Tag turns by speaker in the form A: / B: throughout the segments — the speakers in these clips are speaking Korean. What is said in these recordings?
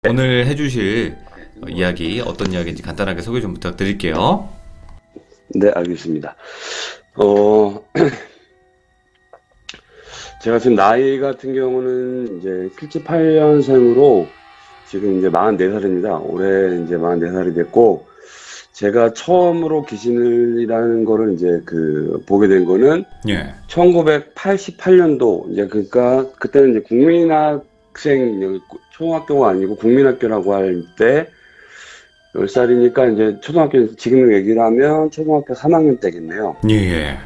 A: 오늘 해주실 이야기 어떤 이야기인지 간단하게 소개 좀 부탁드릴게요.
B: 네, 알겠습니다. 어, 제가 지금 나이 같은 경우는 이제 78년생으로 지금 이제 44살입니다. 올해 이제 44살이 됐고, 제가 처음으로 귀신을이라는 거를 이제 보게 된 거는
A: 예.
B: 1988년도, 이제 그러니까 그때는 이제 국민학생, 초등학교가 아니고 국민학교라고 할 때, 10살이니까 이제 초등학교, 지금 얘기를 하면 초등학교 3학년 때겠네요.
A: 예, 예.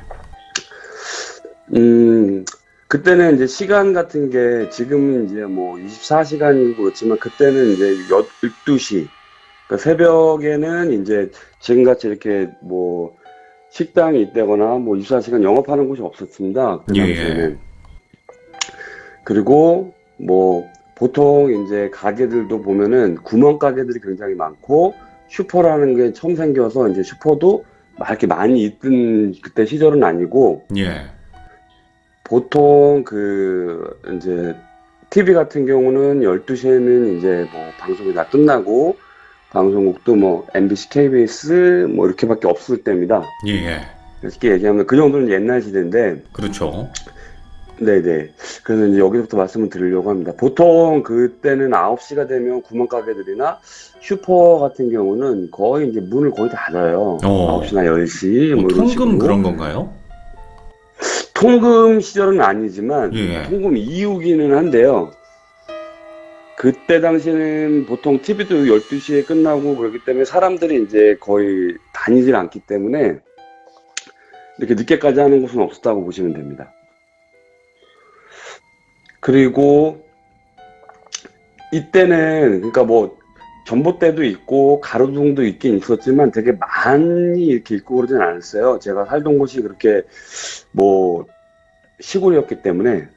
B: 그때는 이제 시간 같은 게 지금은 이제 뭐 24시간이고 그렇지만 그때는 이제 12시, 그러니까 새벽에는 이제 지금같이 이렇게 뭐 식당이 있다거나 뭐 24시간 영업하는 곳이 없었습니다. 그
A: 예,
B: 당시에는.
A: 예.
B: 그리고 뭐 보통 이제 가게들도 보면은 구멍가게들이 굉장히 많고 슈퍼라는 게 처음 생겨서 이제 슈퍼도 막 이렇게 많이 있던 그때 시절은 아니고
A: 예.
B: 보통 이제 TV 같은 경우는 12시에는 이제 뭐 방송이 다 끝나고 방송국도 뭐 MBC, KBS 뭐 이렇게밖에 없을 때입니다.
A: 예, 예.
B: 쉽게 얘기하면 그 정도는 옛날 시대인데
A: 그렇죠.
B: 네네. 그래서 이제 여기서부터 말씀을 드리려고 합니다. 보통 그때는 9시가 되면 구멍가게들이나 슈퍼 같은 경우는 거의 이제 문을 거의 닫아요. 9시나 10시
A: 뭐
B: 뭐 이런
A: 통금
B: 식으로.
A: 그런 건가요?
B: 통금 시절은 아니지만
A: 예.
B: 통금 이후기는 한데요. 그때 당시에는 보통 TV도 12시에 끝나고 그렇기 때문에 사람들이 이제 거의 다니질 않기 때문에 이렇게 늦게까지 하는 곳은 없었다고 보시면 됩니다. 그리고 이때는 그러니까 뭐 전봇대도 있고 가로등도 있긴 있었지만 되게 많이 이렇게 있고 그러진 않았어요. 제가 살던 곳이 그렇게 뭐 시골이었기 때문에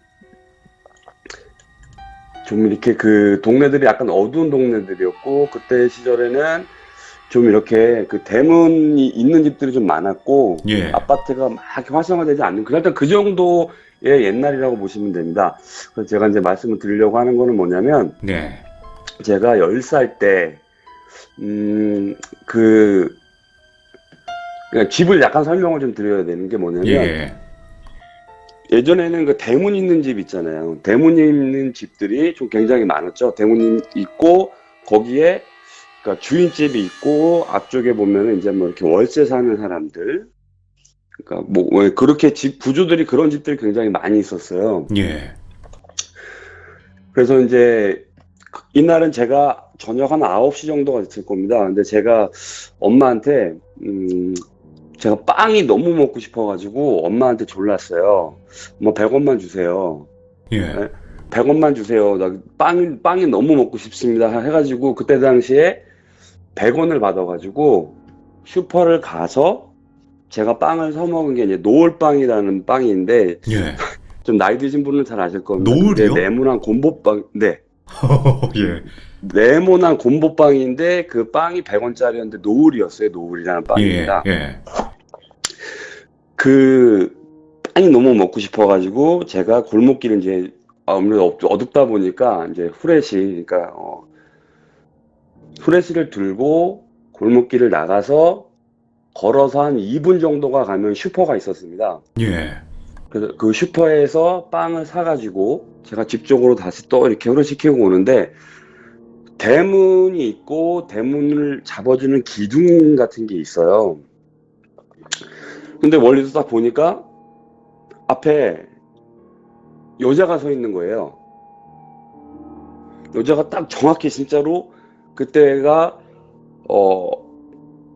B: 좀 이렇게 동네들이 약간 어두운 동네들이었고 그때 시절에는 좀 이렇게 대문이 있는 집들이 좀 많았고
A: 예.
B: 아파트가 막 이렇게 활성화되지 않는 일단 그 정도의 옛날이라고 보시면 됩니다. 그래서 제가 이제 말씀을 드리려고 하는 거는 뭐냐면
A: 네.
B: 제가 10살 때 그러니까 집을 약간 설명을 좀 드려야 되는 게 뭐냐면
A: 예.
B: 예전에는 대문 있는 집 있잖아요. 대문 있는 집들이 좀 굉장히 많았죠. 대문 있고 거기에 그러니까 주인집이 있고 앞쪽에 보면은 이제 뭐 이렇게 월세 사는 사람들, 그러니까 뭐 그렇게 집 구조들이 그런 집들이 굉장히 많이 있었어요.
A: 예.
B: 그래서 이제 이날은 제가 저녁 한 9시 정도가 됐을 겁니다. 근데 제가 엄마한테 제가 빵이 너무 먹고 싶어가지고 엄마한테 졸랐어요. 엄마 100원만 주세요.
A: 예.
B: 네? 100원만 주세요. 나 빵이 너무 먹고 싶습니다. 해가지고 그때 당시에 100원을 받아가지고 슈퍼를 가서 제가 빵을 사 먹은 게 이제 노을빵이라는 빵인데
A: 예.
B: 좀 나이 드신 분은 잘 아실 겁니다.
A: 노을이요?
B: 네모난 곰보빵, 네.
A: 예.
B: 네모난 곰보빵인데 그 빵이 100원짜리였는데 노을이었어요. 노을이라는
A: 예.
B: 빵입니다.
A: 예.
B: 그 빵이 너무 먹고 싶어가지고 제가 골목길 이제 아무래도 어둡다 보니까 이제 그러니까 후레쉬를 들고 골목길을 나가서 걸어서 한 2분 정도가 가면 슈퍼가 있었습니다.
A: 예.
B: 그래서 그 슈퍼에서 빵을 사가지고 제가 집 쪽으로 다시 또 이렇게 흐르시키고 오는데 대문이 있고 대문을 잡아주는 기둥 같은 게 있어요. 근데 멀리서 딱 보니까 앞에 여자가 서 있는 거예요. 여자가 딱 정확히 진짜로 그때가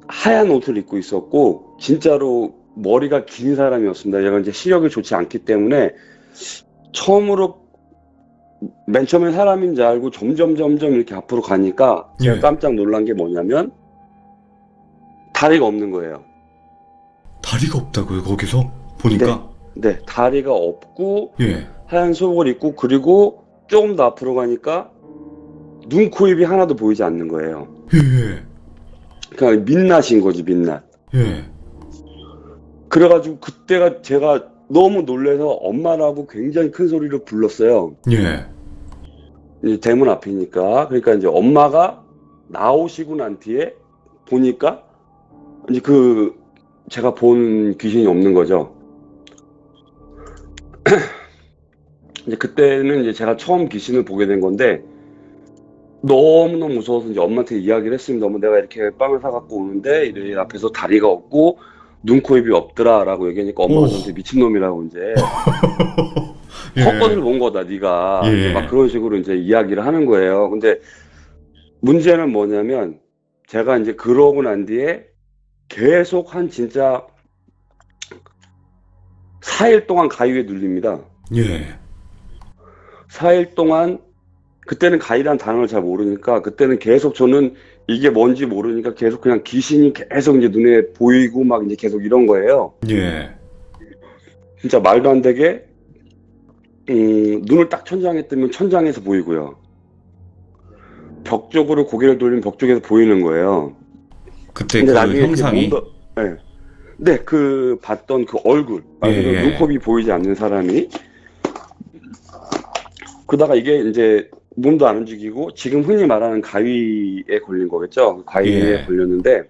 B: 하얀 옷을 입고 있었고 진짜로 머리가 긴 사람이었습니다. 제가 이제 시력이 좋지 않기 때문에 처음으로 맨 처음에 사람인 줄 알고 점점 이렇게 앞으로 가니까 제가
A: 예.
B: 깜짝 놀란 게 뭐냐면 다리가 없는 거예요.
A: 다리가 없다고요, 거기서? 보니까?
B: 네, 다리가 없고
A: 예.
B: 하얀 속옷을 입고 그리고 조금 더 앞으로 가니까 눈, 코, 입이 하나도 보이지 않는 거예요.
A: 예.
B: 그냥 민낯인 거지, 민낯.
A: 예.
B: 그래가지고 그때가 제가 너무 놀라서 엄마라고 굉장히 큰 소리로 불렀어요.
A: 예.
B: 이제 대문 앞이니까. 그러니까 이제 엄마가 나오시고 난 뒤에 보니까 이제 제가 본 귀신이 없는 거죠. 이제 그때는 이제 제가 처음 귀신을 보게 된 건데 너무너무 무서워서 이제 엄마한테 이야기를 했습니다. 어머, 내가 이렇게 빵을 사갖고 오는데 이래 앞에서 다리가 없고 눈, 코, 입이 없더라라고 얘기하니까 엄마가
A: 오.
B: 저한테 미친놈이라고 이제
A: 예.
B: 헛것을 본 거다 네가.
A: 예.
B: 이제 막 그런 식으로 이제 이야기를 하는 거예요. 근데 문제는 뭐냐면 제가 이제 그러고 난 뒤에 계속 한 진짜 4일 동안 가위에 눌립니다.
A: 예.
B: 4일 동안 그때는 가위라는 단어를 잘 모르니까 그때는 계속 저는 이게 뭔지 모르니까 계속 그냥 귀신이 계속 이제 눈에 보이고 막 이제 계속 이런 거예요.
A: 예.
B: 진짜 말도 안 되게 눈을 딱 천장에 뜨면 천장에서 보이고요. 벽 쪽으로 고개를 돌리면 벽 쪽에서 보이는 거예요.
A: 그때
B: 근데
A: 그
B: 나중에 이렇게
A: 형상이
B: 네. 네, 봤던 그 얼굴,
A: 예.
B: 눈곱이 보이지 않는 사람이. 그러다가 이게 이제 몸도 안 움직이고 지금 흔히 말하는 가위에 걸린 거겠죠. 가위에
A: 예.
B: 걸렸는데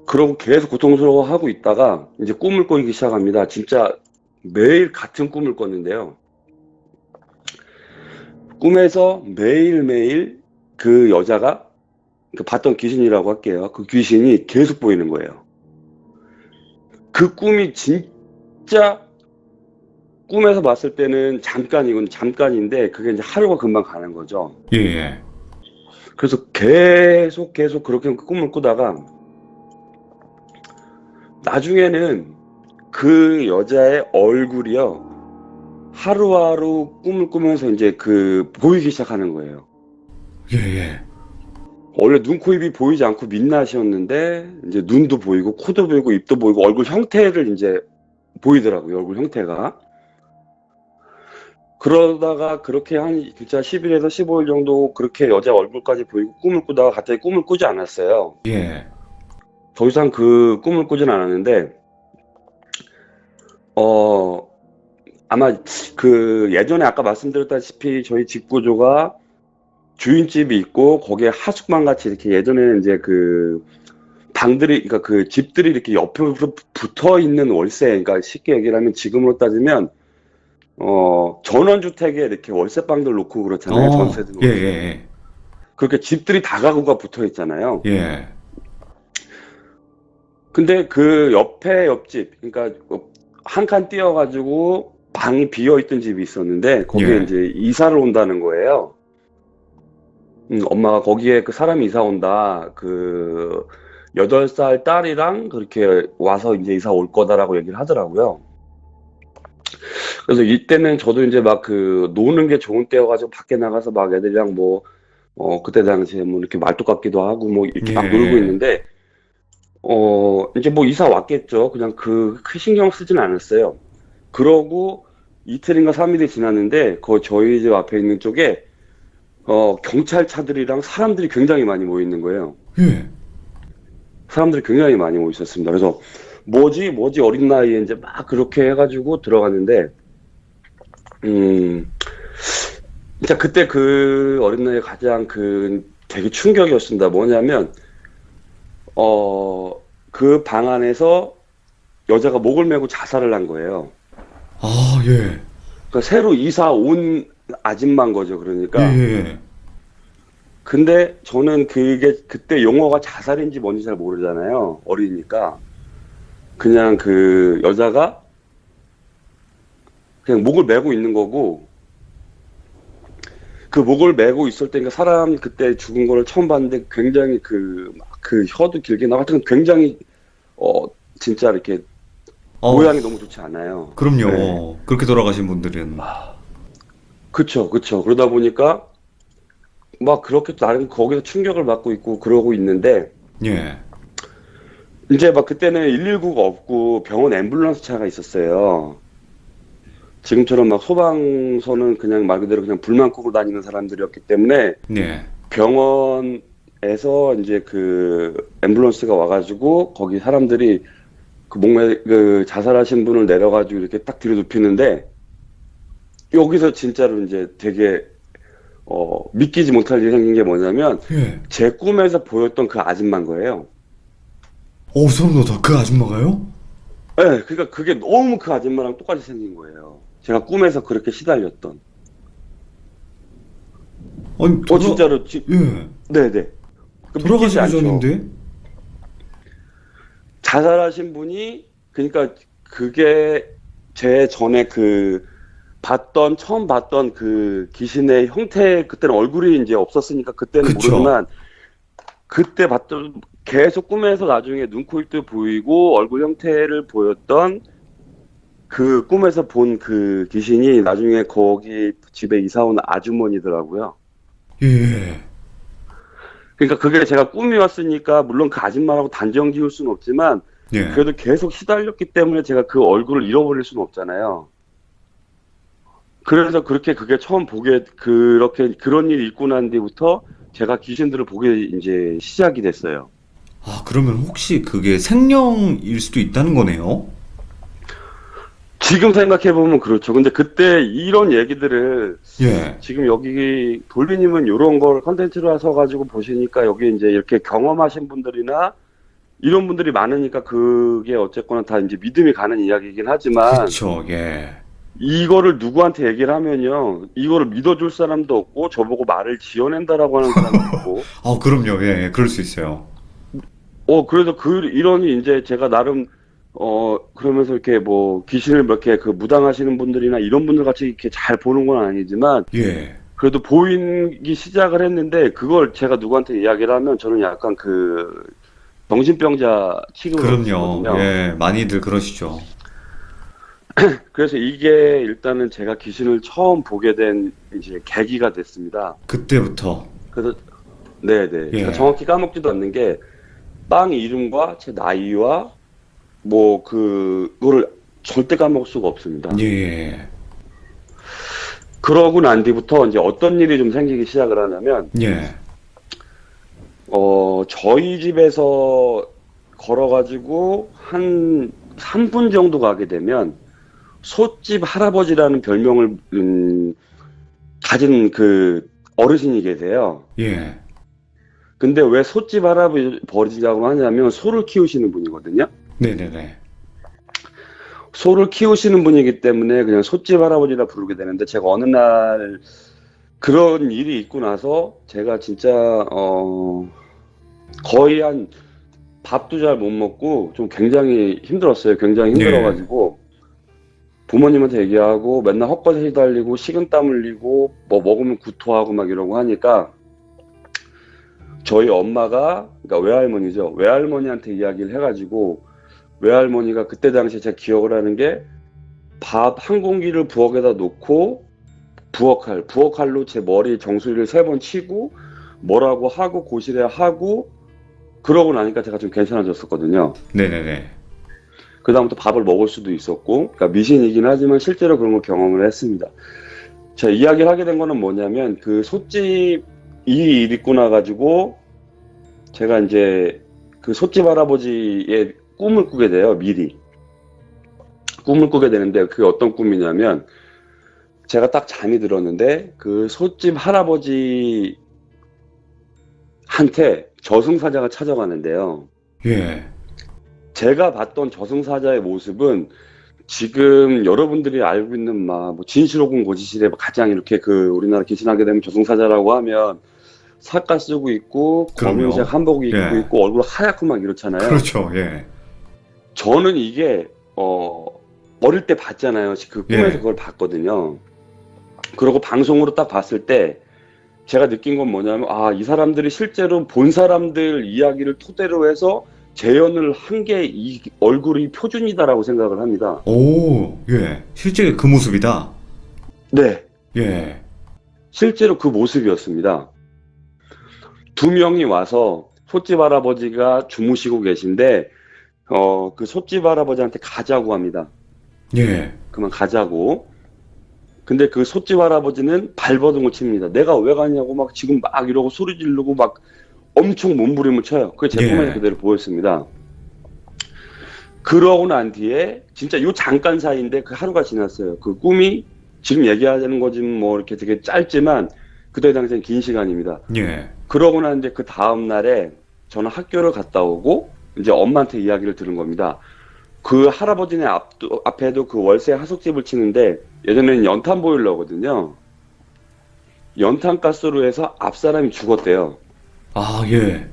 B: 그러고 계속 고통스러워하고 있다가 이제 꿈을 꾸기 시작합니다. 진짜 매일 같은 꿈을 꿨는데요. 꿈에서 매일매일 그 여자가 봤던 귀신이라고 할게요. 그 귀신이 계속 보이는 거예요. 그 꿈이 진짜 꿈에서 봤을 때는 잠깐인데 그게 이제 하루가 금방 가는 거죠.
A: 예.
B: 그래서 계속 그렇게 꿈을 꾸다가 나중에는 그 여자의 얼굴이요. 하루하루 꿈을 꾸면서 이제 보이기 시작하는 거예요.
A: 예.
B: 원래 눈, 코, 입이 보이지 않고 민낯이었는데 이제 눈도 보이고 코도 보이고 입도 보이고 얼굴 형태를 이제 보이더라고요. 얼굴 형태가. 그러다가 그렇게 한 진짜 10일에서 15일 정도 그렇게 여자 얼굴까지 보이고 꿈을 꾸다가 갑자기 꿈을 꾸지 않았어요.
A: 예.
B: 더 이상 그 꿈을 꾸진 않았는데 아마 예전에 아까 말씀드렸다시피 저희 집 구조가 주인집이 있고 거기에 하숙방 같이 이렇게 예전에는 이제 방들이 그러니까 그 집들이 이렇게 옆으로 붙어 있는 월세, 그러니까 쉽게 얘기를 하면 지금으로 따지면 전원주택에 이렇게 월세방들 놓고 그렇잖아요. 전세들 놓고.
A: 예.
B: 그렇게 집들이 다가구가 붙어 있잖아요.
A: 예.
B: 근데 그 옆집, 그러니까 한 칸 띄어가지고 방이 비어 있던 집이 있었는데 거기에
A: 예.
B: 이제 이사를 온다는 거예요. 엄마가 거기에 그 사람이 이사 온다. 8살 딸이랑 그렇게 와서 이제 이사 올 거다라고 얘기를 하더라고요. 그래서 이때는 저도 이제 막 노는 게 좋은 때여가지고 밖에 나가서 막 애들이랑 그때 당시에 뭐 이렇게 말뚝 같기도 하고 뭐 이렇게 막
A: 예.
B: 놀고 있는데, 이제 뭐 이사 왔겠죠. 그냥 크 신경 쓰진 않았어요. 그러고 이틀인가 3일이 지났는데, 저희 집 앞에 있는 쪽에, 경찰차들이랑 사람들이 굉장히 많이 모여 있는 거예요.
A: 예.
B: 사람들이 굉장히 많이 모여 있었습니다. 그래서 뭐지 어린 나이에 이제 막 그렇게 해가지고 들어갔는데, 진짜 그때 그 어린 나이에 가장 되게 충격이었습니다. 뭐냐면, 그 방 안에서 여자가 목을 메고 자살을 한 거예요.
A: 아, 예.
B: 그러니까 새로 이사 온 아줌마인 거죠. 그러니까.
A: 예.
B: 근데 저는 그때 용어가 자살인지 뭔지 잘 모르잖아요. 어리니까. 그냥 여자가 그냥 목을 메고 있는 거고, 그 목을 메고 있을 때, 사람이 그때 죽은 거를 처음 봤는데 굉장히 혀도 길게 나고 하여튼 굉장히, 진짜 이렇게 모양이 너무 좋지 않아요.
A: 그럼요.
B: 네.
A: 그렇게 돌아가신 분들은.
B: 그쵸. 그러다 보니까 막 그렇게 나름 거기서 충격을 받고 있고 그러고 있는데,
A: 예.
B: 이제 막 그때는 119가 없고 병원 앰뷸런스 차가 있었어요. 지금처럼 막 소방서는 그냥 말 그대로 그냥 불만 끄고 다니는 사람들이었기 때문에
A: 예.
B: 병원에서 이제 앰뷸런스가 와가지고 거기 사람들이 자살하신 분을 내려가지고 이렇게 딱 뒤로 눕히는데, 여기서 진짜로 이제 되게 믿기지 못할 일이 생긴 게 뭐냐면,
C: 예.
B: 제 꿈에서 보였던 그 아줌마인 거예요.
C: 소름 돋아. 그 아줌마가요?
B: 네, 그러니까 그게 너무 그 아줌마랑 똑같이 생긴 거예요. 제가 꿈에서 그렇게 시달렸던.
C: 아니,
B: 진짜로,
C: 예.
B: 네네. 그 믿기지
C: 돌아가시기
B: 않죠.
C: 전인데?
B: 자살하신 분이, 그러니까 그게 제 전에 처음 봤던 그 귀신의 형태, 그때는 얼굴이 이제 없었으니까 그때는
C: 그쵸.
B: 모르지만, 그때 봤던, 계속 꿈에서 나중에 눈, 코, 입도 보이고 얼굴 형태를 보였던 그 꿈에서 본 그 귀신이 나중에 거기 집에 이사 온 아주머니더라고요.
C: 예.
B: 그러니까 그게 제가 꿈이었으니까 물론 그 아줌마라고 단정 지을 수는 없지만
C: 예.
B: 그래도 계속 시달렸기 때문에 제가 그 얼굴을 잃어버릴 수는 없잖아요. 그래서 그렇게 그게 처음 그런 일이 있고 난 뒤부터 제가 귀신들을 보게 이제 시작이 됐어요.
C: 그러면 혹시 그게 생령일 수도 있다는 거네요?
B: 지금 생각해보면 그렇죠. 근데 그때 이런 얘기들을
C: 예.
B: 지금 여기 돌비님은 이런 걸 컨텐츠로 하셔가지고 보시니까 여기 이제 이렇게 경험하신 분들이나 이런 분들이 많으니까 그게 어쨌거나 다 이제 믿음이 가는 이야기이긴 하지만
C: 그쵸, 예.
B: 이거를 누구한테 얘기를 하면요. 이거를 믿어줄 사람도 없고 저보고 말을 지어낸다라고 하는 사람도 있고
C: 그럼요, 예, 그럴 수 있어요.
B: 그래서 이러니 이제 제가 나름 그러면서 이렇게 뭐 귀신을 몇 개 무당하시는 분들이나 이런 분들 같이 이렇게 잘 보는 건 아니지만
C: 예.
B: 그래도 보이기 시작을 했는데 그걸 제가 누구한테 이야기를 하면 저는 약간 정신병자 취급을
C: 그럼요,
B: 받거든요.
C: 예, 많이들 그러시죠.
B: 그래서 이게 일단은 제가 귀신을 처음 보게 된 이제 계기가 됐습니다.
C: 그때부터.
B: 그래서 네네.
C: 예.
B: 제가 정확히 까먹지도 않는 게 빵 이름과 제 나이와 뭐 그거를 절대 까먹을 수가 없습니다.
C: 예.
B: 그러고 난 뒤부터 이제 어떤 일이 좀 생기기 시작을 하냐면
C: 예.
B: 저희 집에서 걸어가지고 한 3분 정도 가게 되면 솥집 할아버지라는 별명을 가진 그 어르신이 계세요.
C: 예.
B: 근데 왜 솥집 할아버지라고 하냐면 소를 키우시는 분이거든요.
C: 네네네.
B: 소를 키우시는 분이기 때문에 그냥 솥집 할아버지라 부르게 되는데 제가 어느 날 그런 일이 있고 나서 제가 진짜 거의 한 밥도 잘 못 먹고 좀 굉장히 힘들었어요. 굉장히 힘들어가지고 부모님한테 얘기하고 맨날 헛것에 시달리고 식은땀 흘리고 뭐 먹으면 구토하고 막 이러고 하니까 저희 엄마가 그러니까 외할머니죠. 외할머니한테 이야기를 해가지고 외할머니가 그때 당시에 제가 기억을 하는 게 밥 한 공기를 부엌에다 놓고 부엌칼로 제 머리 정수리를 3번 치고 뭐라고 하고 고시래 하고 그러고 나니까 제가 좀 괜찮아졌었거든요.
C: 네네네.
B: 그 다음부터 밥을 먹을 수도 있었고 그러니까 미신이긴 하지만 실제로 그런 걸 경험을 했습니다. 제가 이야기를 하게 된 거는 뭐냐면 그 솥집 이 일 있고 나가지고 제가 이제 그 솥집 할아버지의 꿈을 꾸게 돼요. 미리 꿈을 꾸게 되는데 그게 어떤 꿈이냐면 제가 딱 잠이 들었는데 그 솥집 할아버지한테 저승사자가 찾아가는데요.
C: 예.
B: 제가 봤던 저승사자의 모습은 지금 여러분들이 알고 있는 뭐 진실오군 고지실에 가장 이렇게 우리나라 귀신하게 되면 저승사자라고 하면 삿가 쓰고 있고
C: 그럼요.
B: 검은색 한복 입고
C: 예.
B: 있고 얼굴 하얗고 막 이렇잖아요.
C: 그렇죠, 예.
B: 저는 이게 어릴 때 봤잖아요. 그 꿈에서
C: 예.
B: 그걸 봤거든요. 그리고 방송으로 딱 봤을 때 제가 느낀 건 뭐냐면 이 사람들이 실제로 본 사람들 이야기를 토대로 해서 재현을 한 게 이 얼굴이 표준이다라고 생각을 합니다.
C: 오, 예. 실제 그 모습이다.
B: 네.
C: 예.
B: 실제로 그 모습이었습니다. 2명이 와서 솥집 할아버지가 주무시고 계신데 그 솥집 할아버지한테 가자고 합니다.
C: 예.
B: 그만 가자고. 근데 그 솥집 할아버지는 발버둥을 칩니다. 내가 왜 가냐고 막 지금 막 이러고 소리 지르고 막 엄청 몸부림을 쳐요. 그게 제 꿈에서 그대로 보였습니다. 그러고 난 뒤에 진짜 요 잠깐 사이인데 그 하루가 지났어요. 그 꿈이 지금 얘기하자는 거지 뭐 이렇게 되게 짧지만 그때 당시엔 긴 시간입니다.
C: 예.
B: 그러고 난 이제 그 다음 날에 저는 학교를 갔다 오고 이제 엄마한테 이야기를 들은 겁니다. 그 할아버지네 앞에도 그 월세 하숙집을 치는데 예전에는 연탄 보일러거든요. 연탄 가스로 해서 앞 사람이 죽었대요.
C: 아, 예.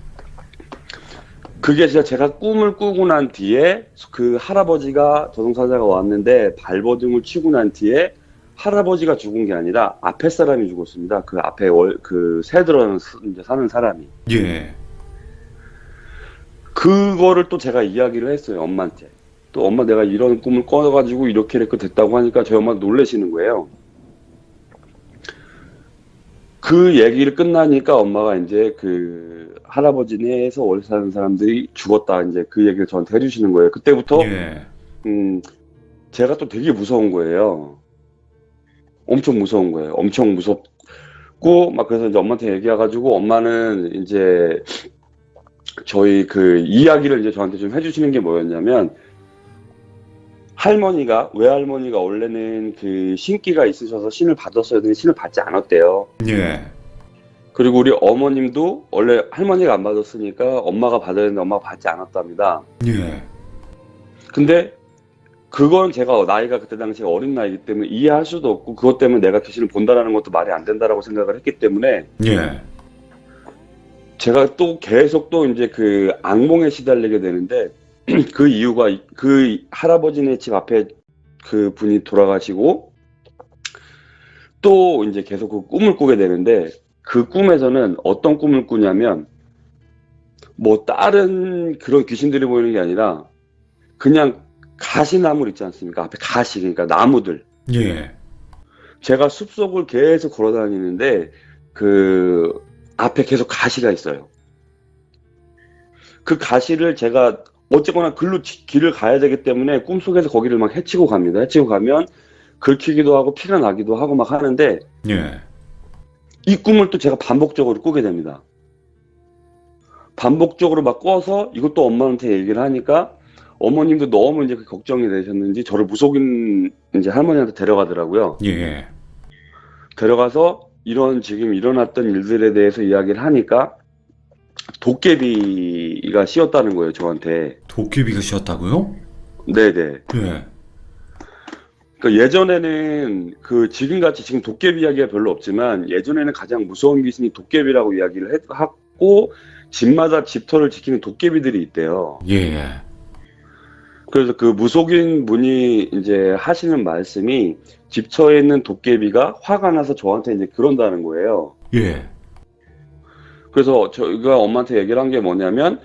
B: 그게 진짜 제가 꿈을 꾸고 난 뒤에 그 할아버지가 저승사자가 왔는데 발버둥을 치고 난 뒤에 할아버지가 죽은 게 아니라 앞에 사람이 죽었습니다. 그 앞에 그 새들어 이제 사는 사람이.
C: 예.
B: 그거를 또 제가 이야기를 했어요, 엄마한테. 또 엄마 내가 이런 꿈을 꿔가지고 이렇게 됐다고 하니까 저희 엄마 놀라시는 거예요. 그 얘기를 끝나니까 엄마가 이제 그 할아버지네에서 원래 사는 사람들이 죽었다 이제 그 얘기를 저한테 해주시는 거예요. 그때부터
C: 예.
B: 제가 또 되게 무서운 거예요. 엄청 무서운 거예요. 엄청 무섭고 막 그래서 이제 엄마한테 얘기해가지고 엄마는 이제 저희 그 이야기를 이제 저한테 좀 해주시는 게 뭐였냐면 외할머니가 원래는 그 신기가 있으셔서 신을 받았어야 되는데 신을 받지 않았대요.
C: 예.
B: 그리고 우리 어머님도 원래 할머니가 안 받았으니까 엄마가 받아야 되는데 엄마가 받지 않았답니다.
C: 예.
B: 근데 그건 제가 나이가 그때 당시에 어린 나이기 때문에 이해할 수도 없고 그것 때문에 내가 귀신을 본다라는 것도 말이 안 된다라고 생각을 했기 때문에
C: 예.
B: 제가 또 계속 또 이제 그 악몽에 시달리게 되는데 그 이유가 그 할아버지네 집 앞에 그 분이 돌아가시고 또 이제 계속 그 꿈을 꾸게 되는데 그 꿈에서는 어떤 꿈을 꾸냐면 뭐 다른 그런 귀신들이 보이는 게 아니라 그냥 가시나물 있지 않습니까? 앞에 가시 그러니까 나무들.
C: 예.
B: 제가 숲속을 계속 걸어 다니는데 그 앞에 계속 가시가 있어요. 그 가시를 제가 어쨌거나 길을 가야 되기 때문에 꿈속에서 거기를 막 헤치고 갑니다. 헤치고 가면 긁히기도 하고 피가 나기도 하고 막 하는데
C: 예.
B: 이 꿈을 또 제가 반복적으로 꾸게 됩니다. 반복적으로 막 꿔서 이것도 엄마한테 얘기를 하니까 어머님도 너무 이제 걱정이 되셨는지 저를 무속인 이제 할머니한테 데려가더라고요.
C: 예.
B: 데려가서 지금 일어났던 일들에 대해서 이야기를 하니까 도깨비가 씌었다는 거예요, 저한테.
C: 도깨비가 씌었다고요?
B: 네네.
C: 예.
B: 그러니까 예전에는 지금 도깨비 이야기가 별로 없지만 예전에는 가장 무서운 귀신이 도깨비라고 이야기를 하고 집마다 집터를 지키는 도깨비들이 있대요.
C: 예.
B: 그래서 그 무속인 분이 이제 하시는 말씀이 집처에 있는 도깨비가 화가 나서 저한테 이제 그런다는 거예요.
C: 예.
B: 그래서 저희가 엄마한테 얘기를 한 게 뭐냐면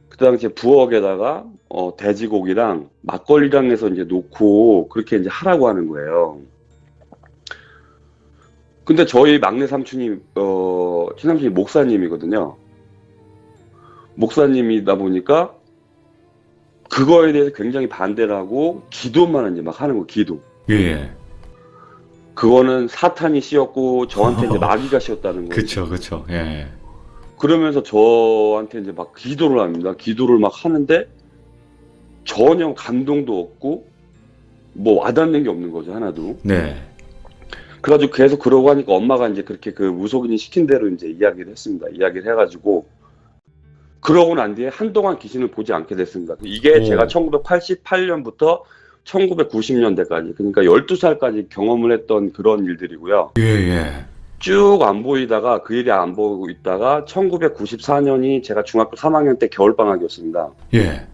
B: 그 당시에 부엌에다가 돼지고기랑 막걸리랑 해서 이제 놓고 그렇게 이제 하라고 하는 거예요. 근데 저희 막내 삼촌이 친삼촌이 목사님이거든요. 목사님이다 보니까 그거에 대해서 굉장히 반대를 하고 기도만 이제 막 하는 거 기도.
C: 예.
B: 그거는 사탄이 씌었고 저한테 이제 마귀가 씌었다는 거예요.
C: 그쵸. 예.
B: 그러면서 저한테 이제 막 기도를 합니다. 기도를 막 하는데 전혀 감동도 없고 뭐 와닿는 게 없는 거죠, 하나도.
C: 네.
B: 그래가지고 계속 그러고 하니까 엄마가 이제 그렇게 그 무속인이 시킨 대로 이제 이야기를 했습니다. 이야기를 해가지고 그러고 난 뒤에 한동안 귀신을 보지 않게 됐습니다. 이게 제가 1988년부터 1990년대까지 그러니까 12살까지 경험을 했던 그런 일들이고요.
C: 예.
B: 쭉 안 보이다가 그 일이 안 보고 있다가 1994년이 제가 중학교 3학년 때 겨울방학이었습니다.
C: 예.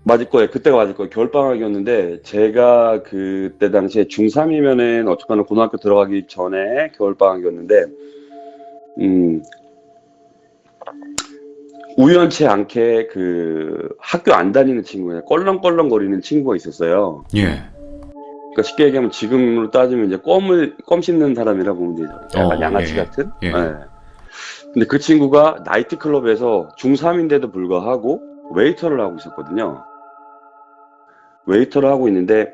B: 맞을 거예요. 그때가 맞을 거예요. 겨울방학이었는데 제가 그때 당시에 중3이면은 어쨌거나 고등학교 들어가기 전에 겨울방학이었는데 우연치 않게 그 학교 안 다니는 친구가 껄렁껄렁거리는 친구가 있었어요.
C: 예.
B: 그러니까 쉽게 얘기하면 지금으로 따지면 이제 껌 씹는 사람이라고 보면 되죠. 약간 양아치
C: 예.
B: 같은.
C: 예.
B: 네. 근데 그 친구가 나이트클럽에서 중3인데도 불구하고 웨이터를 하고 있었거든요. 웨이터를 하고 있는데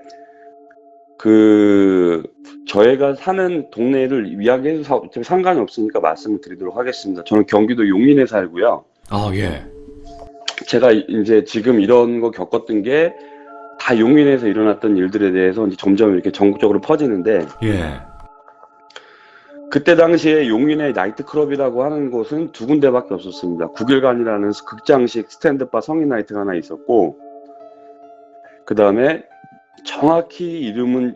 B: 저희가 사는 동네를 이야기해서 상관이 없으니까 말씀을 드리도록 하겠습니다. 저는 경기도 용인에 살고요.
C: 아, 예.
B: 제가 이제 지금 이런 거 겪었던 게 다 용인에서 일어났던 일들에 대해서 이제 점점 이렇게 전국적으로 퍼지는데
C: 예.
B: 그때 당시에 용인의 나이트클럽이라고 하는 곳은 두 군데밖에 없었습니다. 국일관이라는 극장식 스탠드바 성인 나이트가 하나 있었고, 그 다음에 정확히 이름은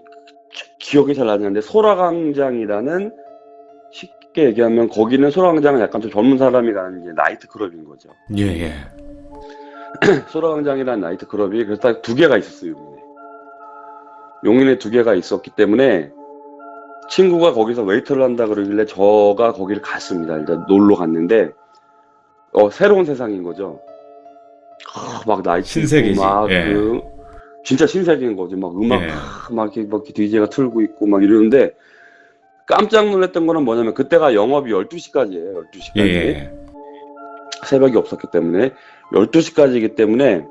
B: 기억이 잘 안 나는데 소라광장이라는, 쉽게 얘기하면 거기는 소라광장은 약간 좀 젊은 사람이 가는 이제 나이트클럽인 거죠.
C: 예, 예.
B: 소라광장이라는 나이트클럽이 그래서 딱 두 개가 있었어요, 용인에. 용인에 두 개가 있었기 때문에 친구가 거기서 웨이터를 한다 그러길래 저가 거기를 갔습니다. 일단 놀러 갔는데 새로운 세상인 거죠. 막 나이트
C: 신세계지.
B: 막
C: 예.
B: 진짜 신세계인 거죠. 막 음악
C: 예.
B: 막 이렇게 DJ가 틀고 있고 막 이러는데 깜짝 놀랐던 거는 뭐냐면 그때가 영업이 12시까지예요. 12시까지.
C: 예.
B: 새벽이 없었기 때문에 12시까지이기 때문에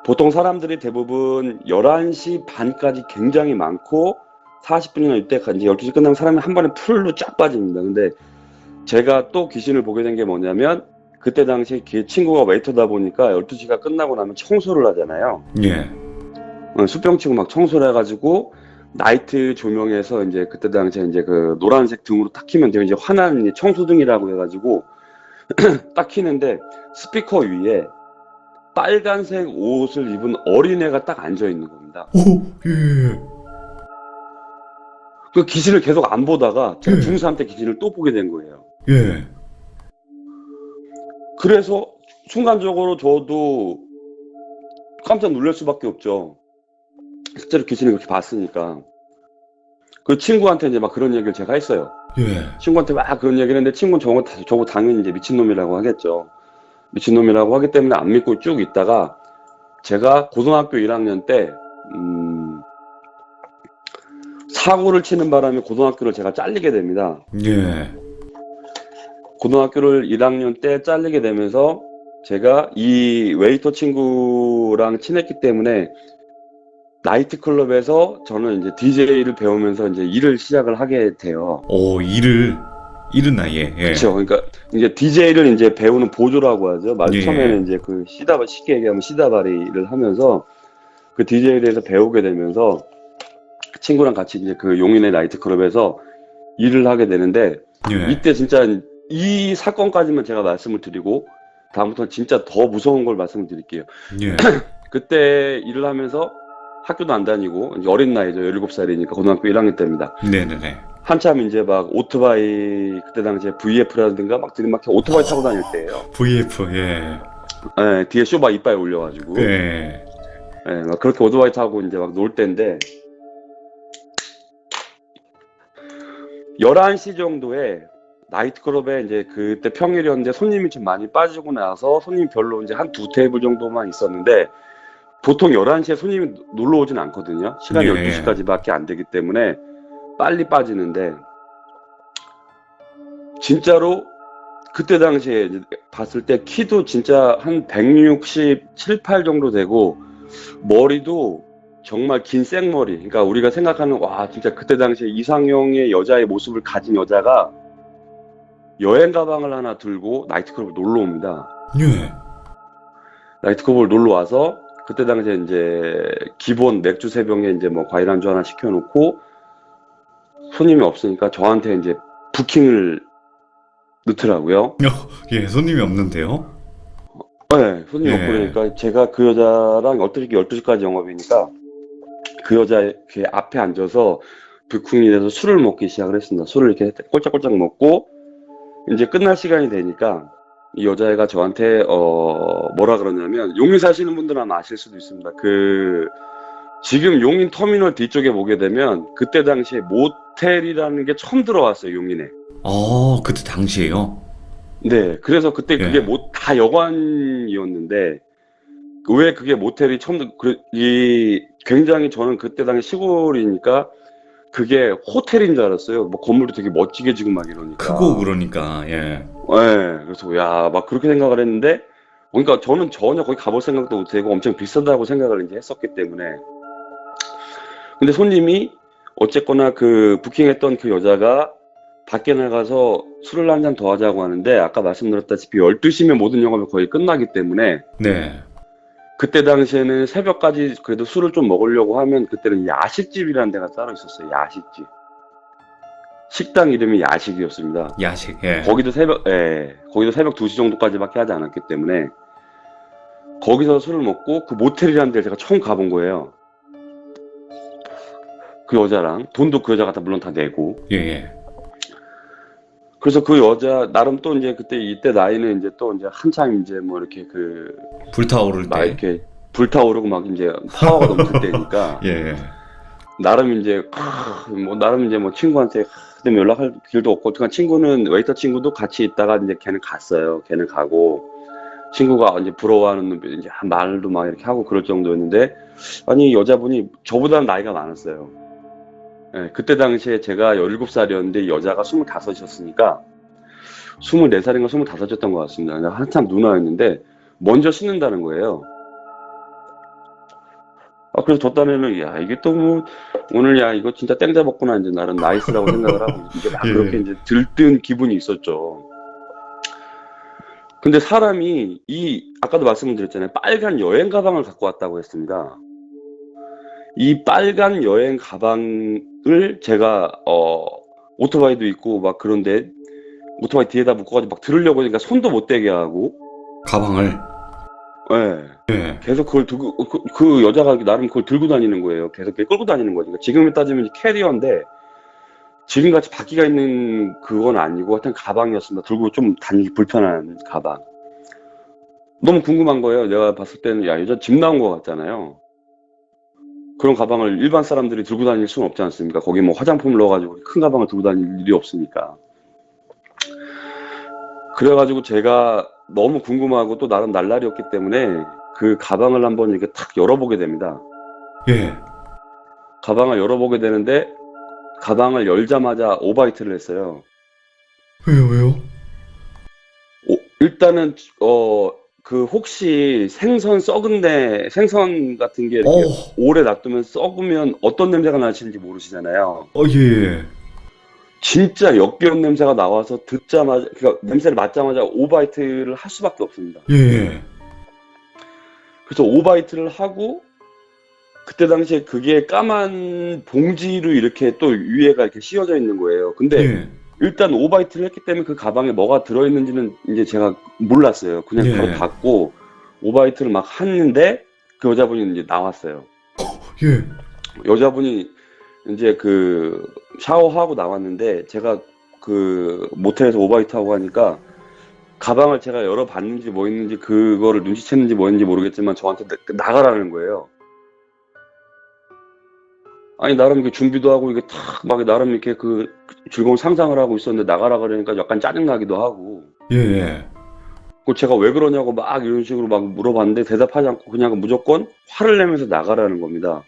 B: 보통 사람들이 대부분 11시 반까지 굉장히 많고 40분이나 이때까지 12시 끝나면 사람이 한 번에 풀로 쫙 빠집니다. 근데 제가 또 귀신을 보게 된 게 뭐냐면 그때 당시 친구가 웨이터다 보니까 12시가 끝나고 나면 청소를 하잖아요.
C: 예.
B: 수평 치고 막 청소를 해가지고 나이트 조명에서 이제 그때 당시에 이제 그 노란색 등으로 딱 키면 돼요. 이제 환한 이제 청소등이라고 해가지고 딱 키는데 스피커 위에 빨간색 옷을 입은 어린애가 딱 앉아 있는 겁니다.
C: 오, 예.
B: 그 귀신을 계속 안 보다가 제가
C: 예.
B: 중3 때 귀신을 또 보게 된 거예요.
C: 예.
B: 그래서 순간적으로 저도 깜짝 놀랄 수밖에 없죠. 실제로 귀신을 그렇게 봤으니까. 그 친구한테 이제 막 그런 얘기를 제가 했어요.
C: 예.
B: 친구한테 막 그런 얘기를 했는데 친구는 저거 당연히 이제 미친놈이라고 하겠죠. 미친놈이라고 하기 때문에 안 믿고 쭉 있다가 제가 고등학교 1학년 때 사고를 치는 바람에 고등학교를 제가 잘리게 됩니다.
C: 예.
B: 고등학교를 1학년 때 잘리게 되면서 제가 이 웨이터 친구랑 친했기 때문에 나이트클럽에서 저는 이제 DJ를 배우면서 이제 일을 시작을 하게 돼요.
C: 오, 이른 나이에. 예.
B: 그렇죠. 그러니까 이제 DJ를 이제 배우는 보조라고 하죠.
C: 예.
B: 처음에는 이제 그 쉽게 얘기하면 시다바리를 하면서 그 DJ에 대해서 배우게 되면서 친구랑 같이 이제 그 용인의 나이트클럽에서 일을 하게 되는데
C: 예.
B: 이때 진짜 이 사건까지만 제가 말씀을 드리고 다음부터는 진짜 더 무서운 걸 말씀을 드릴게요.
C: 예.
B: 그때 일을 하면서 학교도 안 다니고 이제 어린 나이죠. 17살이니까 고등학교 1학년 때입니다.
C: 네네네.
B: 한참 이제 막 오토바이 그때 당시에 VF라든가 막 들이막혀 오토바이 타고 다닐 때예요.
C: VF, 예.
B: 예, 뒤에 쇼바 이빨 올려가지고
C: 예.
B: 예, 막 그렇게 오토바이 타고 이제 막 놀 때인데 11시 정도에 나이트클럽에 이제 그때 평일이었는데 손님이 좀 많이 빠지고 나서 손님이 별로 이제 한 두 테이블 정도만 있었는데 보통 11시에 손님이 놀러 오진 않거든요. 시간이
C: 예.
B: 12시까지밖에 안 되기 때문에 빨리 빠지는데 진짜로 그때 당시에 이제 봤을 때 키도 진짜 한 167, 8 정도 되고 머리도 정말 긴 생머리. 그러니까 우리가 생각하는 와 진짜 그때 당시에 이상형의 여자의 모습을 가진 여자가 여행 가방을 하나 들고 나이트클럽을 놀러 옵니다.
C: 예.
B: 나이트클럽을 놀러 와서 그때 당시에 이제 기본 맥주 3병에 이제 뭐 과일 안주 하나 시켜놓고 손님이 없으니까 저한테 이제 부킹을 넣더라고요.
C: 예, 손님이 없는데요?
B: 네, 손님이
C: 예.
B: 없고 그러니까 제가 그 여자랑 12시까지 영업이니까 그 여자 그 앞에 앉아서 부킹이 돼서 술을 먹기 시작을 했습니다. 술을 이렇게 꼴짝꼴짝 먹고 이제 끝날 시간이 되니까 이 여자애가 저한테 뭐라 그러냐면 용인 사시는 분들은 아마 아실 수도 있습니다. 그 지금 용인 터미널 뒤쪽에 보게 되면 그때 당시에 모텔이라는 게 처음 들어왔어요, 용인에.
C: 그때 당시에요?
B: 네, 그래서 그때
C: 예.
B: 그게 다 여관이었는데 왜 그게 모텔이 굉장히 저는 그때 당시 시골이니까 그게 호텔인 줄 알았어요. 뭐 건물도 되게 멋지게 지고 막 이러니까.
C: 크고 그러니까, 예.
B: 네, 그래서 야, 막 그렇게 생각을 했는데, 그러니까 저는 전혀 거기 가볼 생각도 못하고 엄청 비싸다고 생각을 이제 했었기 때문에. 근데 손님이 어쨌거나 그 부킹했던 그 여자가 밖에 나가서 술을 한 잔 더 하자고 하는데 아까 말씀드렸다시피 12시면 모든 영업이 거의 끝나기 때문에
C: 네.
B: 그때 당시에는 새벽까지 그래도 술을 좀 먹으려고 하면 그때는 야식집이라는 데가 따로 있었어요. 야식집. 식당 이름이 야식이었습니다.
C: 야식. 예.
B: 거기도 새벽 2시 정도까지밖에 하지 않았기 때문에 거기서 술을 먹고 그 모텔이라는 데를 제가 처음 가본 거예요. 그 여자랑 돈도 그 여자가 다 물론 다 내고.
C: 예, 예.
B: 그래서 그 여자 나름 또 이제 그때 이때 나이는 이제 또 이제 한창 이제 뭐 이렇게 그
C: 불타오를
B: 막
C: 때.
B: 이렇게 불타오르고 막 이제 파워가 넘칠 때니까
C: 예, 예.
B: 나름 이제 뭐 나름 이제 뭐 친구한테 그다음에 연락할 길도 없고 그냥 친구는 웨이터 친구도 같이 있다가 이제 걔는 갔어요. 걔는 가고 친구가 이제 부러워하는 눈빛 이제 말도 막 이렇게 하고 그럴 정도였는데 아니 여자분이 저보다는 나이가 많았어요. 예, 그때 당시에 제가 17살이었는데 여자가 25이었으니까 24살인가 25이었던 것 같습니다. 그냥 한참 누나였는데 먼저 씻는다는 거예요. 그래서 저 딴에는 야 이게 또 뭐 오늘 야 이거 진짜 땡 잡았구나 이제 나름 나이스라고 생각을 하고 이제 막
C: 예.
B: 그렇게 이제 들뜬 기분이 있었죠. 근데 사람이 아까도 말씀드렸잖아요. 빨간 여행 가방을 갖고 왔다고 했습니다. 이 빨간 여행 가방을 제가 오토바이도 있고 막 그런데 오토바이 뒤에다 묶어가지고 막 들으려고 하니까 손도 못 대게 하고
C: 가방을.
B: 예.
C: 예.
B: 계속 그걸 들고 그 여자가 나름 그걸 들고 다니는 거예요. 계속 끌고 다니는 거니까 지금에 따지면 캐리어인데 지금같이 바퀴가 있는 그건 아니고 하여튼 가방이었습니다. 들고 좀 다니기 불편한 가방. 너무 궁금한 거예요. 내가 봤을 때는 야 여자 집 나온 거 같잖아요. 그런 가방을 일반 사람들이 들고 다닐 수는 없지 않습니까? 거기 뭐 화장품을 넣어가지고 큰 가방을 들고 다닐 일이 없으니까. 그래가지고 제가 너무 궁금하고 또 나름 날라리였기 때문에 그 가방을 한번 이렇게 탁 열어보게 됩니다.
C: 예.
B: 가방을 열어보게 되는데 가방을 열자마자 오바이트를 했어요.
C: 왜요?
B: 일단은 그 혹시 생선 같은 게 이렇게 오래 놔두면 썩으면 어떤 냄새가 나시는지 모르시잖아요.
C: 예.
B: 진짜 역겨운 냄새가 나와서 듣자마자 그러니까 냄새를 맡자마자 오바이트를 할 수밖에 없습니다.
C: 예.
B: 그래서 오바이트를 하고 그때 당시에 그게 까만 봉지로 이렇게 또 위에가 이렇게 씌워져 있는 거예요. 근데
C: 예.
B: 일단 오바이트를 했기 때문에 그 가방에 뭐가 들어있는지는 이제 제가 몰랐어요. 그냥
C: 예.
B: 바로 닫고 오바이트를 막 했는데 그 여자분이 이제 나왔어요.
C: 예.
B: 여자분이 이제 그 샤워하고 나왔는데 제가 그 모텔에서 오바이트 하고 하니까 가방을 제가 열어봤는지 뭐 있는지 그거를 눈치챘는지 뭐 했는지 모르겠지만 저한테 나가라는 거예요. 아니 나름 이렇게 준비도 하고 이게 탁 막 나름 이렇게 그 즐거운 상상을 하고 있었는데 나가라 그러니까 약간 짜증나기도 하고.
C: 예.
B: 그 제가 왜 그러냐고 막 이런 식으로 막 물어봤는데 대답하지 않고 그냥 무조건 화를 내면서 나가라는 겁니다.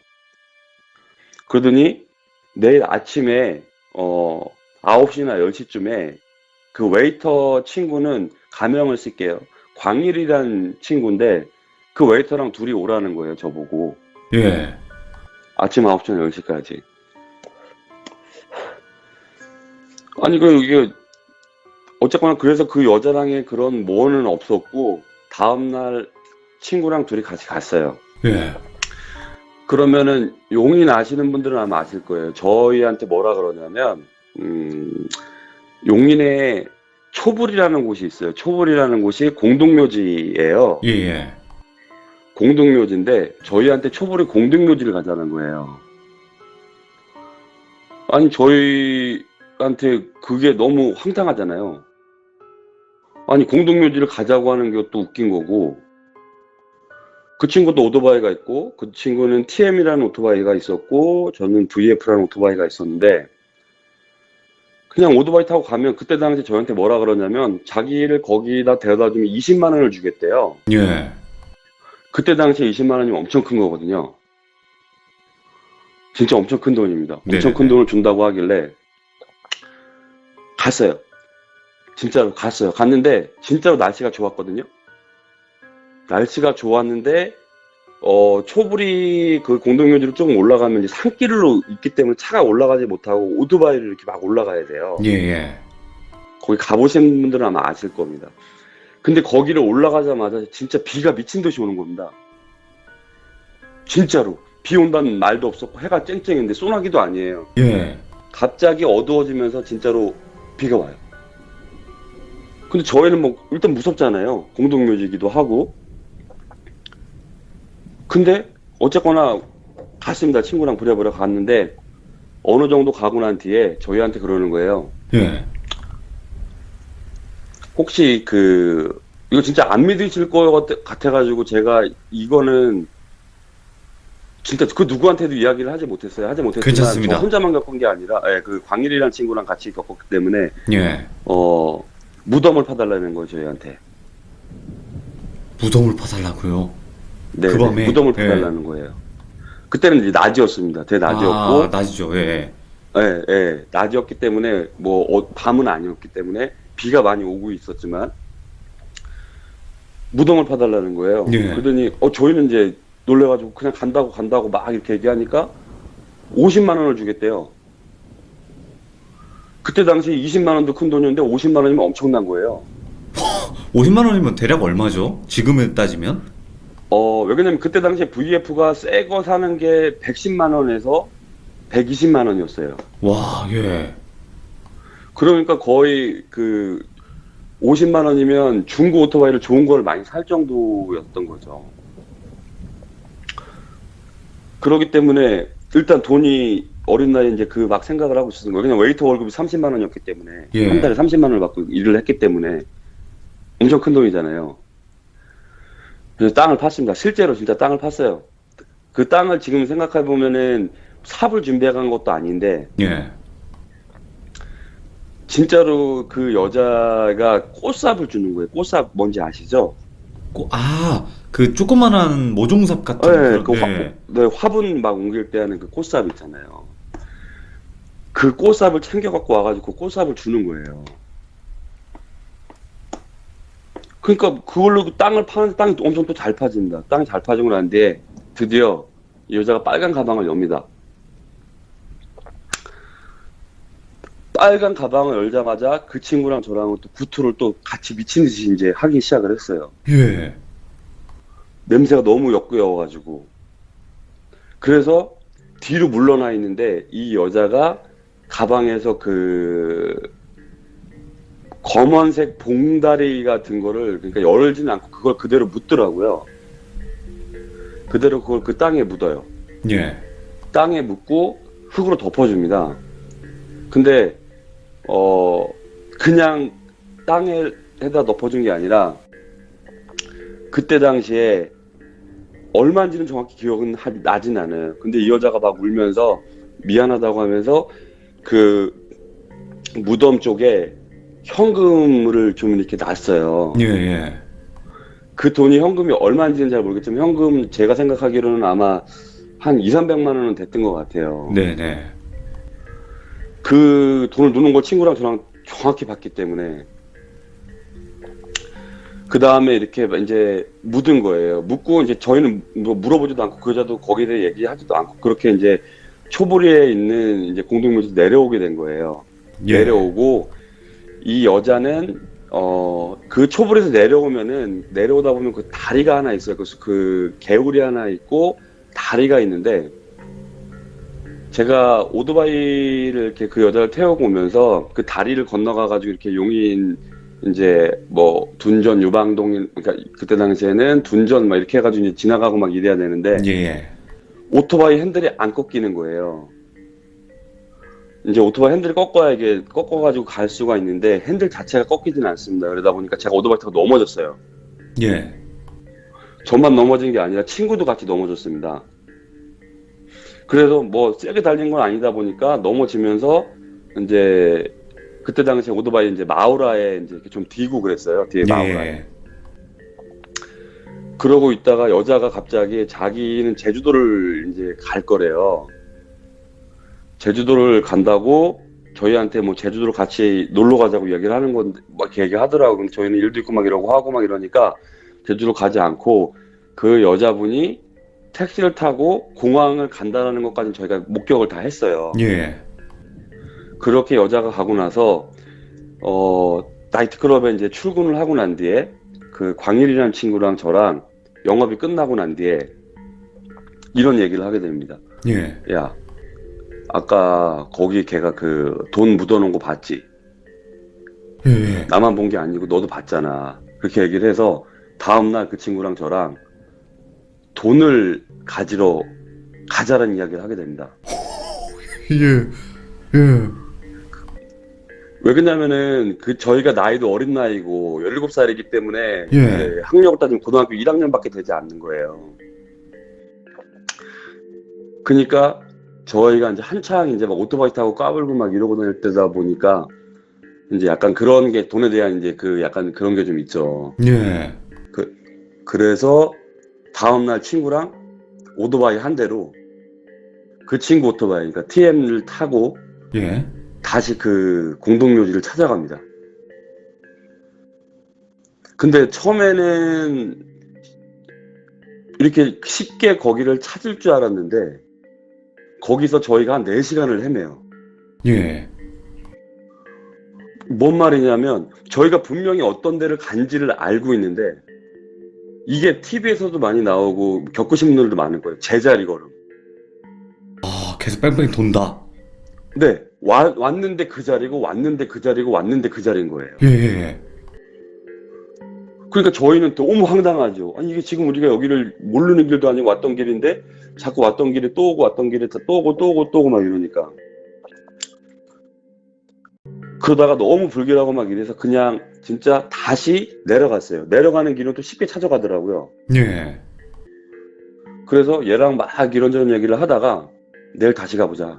B: 그러더니 내일 아침에 9시나 10시쯤에 그 웨이터 친구는 가명을 쓸게요. 광일이란 친구인데 그 웨이터랑 둘이 오라는 거예요. 저보고.
C: 예.
B: 아침 9시나 10시까지. 아니 이게 어쨌거나 그래서 그 여자랑의 그런 뭐는 없었고 다음날 친구랑 둘이 같이 갔어요.
C: 예.
B: 그러면은 용인 아시는 분들은 아마 아실 거예요. 저희한테 뭐라 그러냐면 용인에 초불이라는 곳이 있어요. 초불이라는 곳이 공동묘지예요.
C: 예.
B: 공동묘지인데 저희한테 초불이 공동묘지를 가자는 거예요. 아니 저희한테 그게 너무 황당하잖아요. 아니 공동묘지를 가자고 하는 게 또 웃긴 거고 그 친구도 오토바이가 있고 그 친구는 TM이라는 오토바이가 있었고 저는 VF라는 오토바이가 있었는데 그냥 오토바이 타고 가면 그때 당시 저한테 뭐라 그러냐면 자기를 거기다 데려다 주면 20만 원을 주겠대요.
C: 예.
B: 그때 당시에 20만 원이면 엄청 큰 거거든요. 진짜 엄청 큰 돈입니다. 엄청
C: 네네네.
B: 큰 돈을 준다고 하길래 갔어요. 진짜로 갔어요. 갔는데 진짜로 날씨가 좋았거든요. 날씨가 좋았는데 초불이 그 공동묘지로 조금 올라가면 이제 산길로 있기 때문에 차가 올라가지 못하고 오토바이를 이렇게 막 올라가야 돼요.
C: 예.
B: 거기 가보신 분들은 아마 아실 겁니다. 근데 거기를 올라가자마자 진짜 비가 미친 듯이 오는 겁니다. 진짜로 비 온다는 말도 없었고 해가 쨍쨍했는데 소나기도 아니에요.
C: 예.
B: 갑자기 어두워지면서 진짜로 비가 와요. 근데 저희는 뭐 일단 무섭잖아요. 공동묘지기도 하고. 근데 어쨌거나 갔습니다. 친구랑 부랴부랴 갔는데 어느 정도 가고 난 뒤에 저희한테 그러는 거예요.
C: 예.
B: 혹시 이거 진짜 안 믿으실 것 같아가지고 제가 이거는 진짜 그 누구한테도 이야기를 하지 못했어요. 하지 못했지만
C: 괜찮습니다.
B: 저 혼자만 겪은 게 아니라 그 광일이라는 친구랑 같이 겪었기 때문에
C: 예.
B: 무덤을 파달라는 거예요. 저희한테.
C: 무덤을 파달라고요.
B: 네,
C: 그 밤에?
B: 무덤을
C: 예.
B: 파달라는 거예요. 그때는 이제 낮이었습니다. 대낮이었고
C: 아, 낮이죠. 예.
B: 낮이었기 때문에 밤은 아니었기 때문에 비가 많이 오고 있었지만 무덤을 파달라는 거예요.
C: 예.
B: 그러더니 저희는 이제 놀래가지고 그냥 간다고 막 이렇게 얘기하니까 50만 원을 주겠대요. 그때 당시 20만 원도 큰 돈이었는데 50만 원이면 엄청난 거예요.
C: 50만 원이면 대략 얼마죠? 지금에 따지면?
B: 왜냐면 그때 당시에 VF가 새 거 사는 게 110만 원에서 120만 원이었어요.
C: 와, 예.
B: 그러니까 거의 50만 원이면 중고 오토바이를 좋은 걸 많이 살 정도였던 거죠. 그렇기 때문에 일단 돈이 어린 나이에 이제 막 생각을 하고 있었던 거예요. 그냥 웨이터 월급이 30만 원이었기 때문에
C: 예.
B: 한 달에 30만 원을 받고 일을 했기 때문에 엄청 큰 돈이잖아요. 그래서 땅을 팠습니다. 실제로 진짜 땅을 팠어요. 그 땅을 지금 생각해 보면은 삽을 준비해 간 것도 아닌데
C: 예.
B: 진짜로 그 여자가 꽃삽을 주는 거예요. 꽃삽 뭔지 아시죠?
C: 그 조그만한 모종삽 같은
B: 네, 화분 막 옮길 때 하는 그 꽃삽 있잖아요. 그 꽃삽을 챙겨 갖고 와가지고 그 꽃삽을 주는 거예요. 그러니까 그걸로 땅을 파는데 땅이 엄청 또 잘 파집니다. 땅이 잘 파지고 난 뒤에 드디어 이 여자가 빨간 가방을 엽니다. 빨간 가방을 열자마자 그 친구랑 저랑은 또 구토를 또 같이 미친 듯이 이제 하기 시작을 했어요.
C: 예.
B: 냄새가 너무 역겨워가지고. 그래서 뒤로 물러나 있는데 이 여자가 가방에서 검은색 봉다리 같은 거를 그러니까 열지는 않고 그걸 그대로 묻더라고요. 그대로 그걸 그 땅에 묻어요.
C: 예.
B: 땅에 묻고 흙으로 덮어줍니다. 근데 그냥 땅에다 덮어준 게 아니라 그때 당시에 얼마인지는 정확히 기억은 나진 않아요. 근데 이 여자가 막 울면서 미안하다고 하면서 그 무덤 쪽에 현금을 좀 이렇게 놨어요.
C: 예, 예.
B: 그 돈이 현금이 얼마인지는 잘 모르겠지만 현금 제가 생각하기로는 아마 한 200~300만 원은 됐던 것 같아요.
C: 네, 네.
B: 그 돈을 누는 걸 친구랑 저랑 정확히 봤기 때문에 그 다음에 이렇게 이제 묻은 거예요. 묻고 이제 저희는 뭐 물어보지도 않고 그 여자도 거기에 대해 얘기하지도 않고 그렇게 이제 초보리에 있는 이제 공동묘지 내려오게 된 거예요.
C: 예.
B: 내려오고 이 여자는 그 초보리에서 내려오다 보면 그 다리가 하나 있어요. 그 개울이 하나 있고 다리가 있는데 제가 오토바이를 이렇게 그 여자를 태우고 오면서 그 다리를 건너가 가지고 이렇게 용인 이제 뭐 둔전 유방동 그러니까 그때 당시에는 둔전 막 이렇게 해가지고 이제 지나가고 막 이래야 되는데
C: 예.
B: 오토바이 핸들이 안 꺾이는 거예요. 이제 오토바이 핸들을 꺾어가지고 갈 수가 있는데 핸들 자체가 꺾이지는 않습니다. 그러다 보니까 제가 오토바이 타고 넘어졌어요.
C: 예.
B: 저만 넘어진 게 아니라 친구도 같이 넘어졌습니다. 그래서 뭐 세게 달린 건 아니다 보니까 넘어지면서 이제 그때 당시에 오토바이 이제 마우라에 이제 이렇게 좀 뒤고 그랬어요. 뒤에 마우라에.
C: 예.
B: 그러고 있다가 여자가 갑자기 자기는 제주도를 이제 갈 거래요. 제주도를 간다고 저희한테 뭐 제주도를 같이 놀러 가자고 이야기를 하는 건데 막 이렇게 얘기하더라고요. 그럼 저희는 일도 있고 막 이러고 하고 막 이러니까 제주도 가지 않고 그 여자분이 택시를 타고 공항을 간다는 것까지는 저희가 목격을 다 했어요.
C: 예.
B: 그렇게 여자가 가고 나서 나이트클럽에 이제 출근을 하고 난 뒤에 그 광일이라는 친구랑 저랑 영업이 끝나고 난 뒤에 이런 얘기를 하게 됩니다.
C: 예.
B: 야, 아까 거기 걔가 그 돈 묻어놓은 거 봤지?
C: 예, 예.
B: 나만 본 게 아니고 너도 봤잖아. 그렇게 얘기를 해서 다음날 그 친구랑 저랑 돈을 가자라는 이야기를 하게 됩니다.
C: 예, 예.
B: 왜 그러냐면은 저희가 나이도 어린 나이고 17살이기 때문에
C: 예.
B: 이제 학력을 따지면 고등학교 1학년밖에 되지 않는 거예요. 그러니까 저희가 이제 한창 이제 막 오토바이 타고 까불고 막 이러고 다닐 때다 보니까 이제 약간 그런 게 돈에 대한 이제 그 약간 그런 게 좀 있죠.
C: 예.
B: 그래서 다음날 친구랑 오토바이 한 대로 그 친구 오토바이, 그러니까 TM을 타고
C: 예.
B: 다시 그 공동묘지를 찾아갑니다. 근데 처음에는 이렇게 쉽게 거기를 찾을 줄 알았는데 거기서 저희가 한 4시간을 헤매요.
C: 예.
B: 뭔 말이냐면 저희가 분명히 어떤 데를 간지를 알고 있는데 이게 TV에서도 많이 나오고 겪으신 분들도 많을 거예요. 제자리 걸음.
C: 아, 계속 뺑뺑이 돈다.
B: 네, 왔는데 그 자리고 왔는데 그 자리고 왔는데 그 자리인 거예요.
C: 예, 예.
B: 그러니까 저희는 너무 황당하죠. 아니 이게 지금 우리가 여기를 모르는 길도 아니고 왔던 길인데 자꾸 왔던 길에 또 오고 왔던 길에 또 오고 또 오고 또 오고 막 이러니까 그러다가 너무 불길하고 막 이래서 그냥 진짜 다시 내려갔어요. 내려가는 길은 또 쉽게 찾아가더라고요.
C: 예.
B: 그래서 얘랑 막 이런저런 얘기를 하다가 내일 다시 가보자.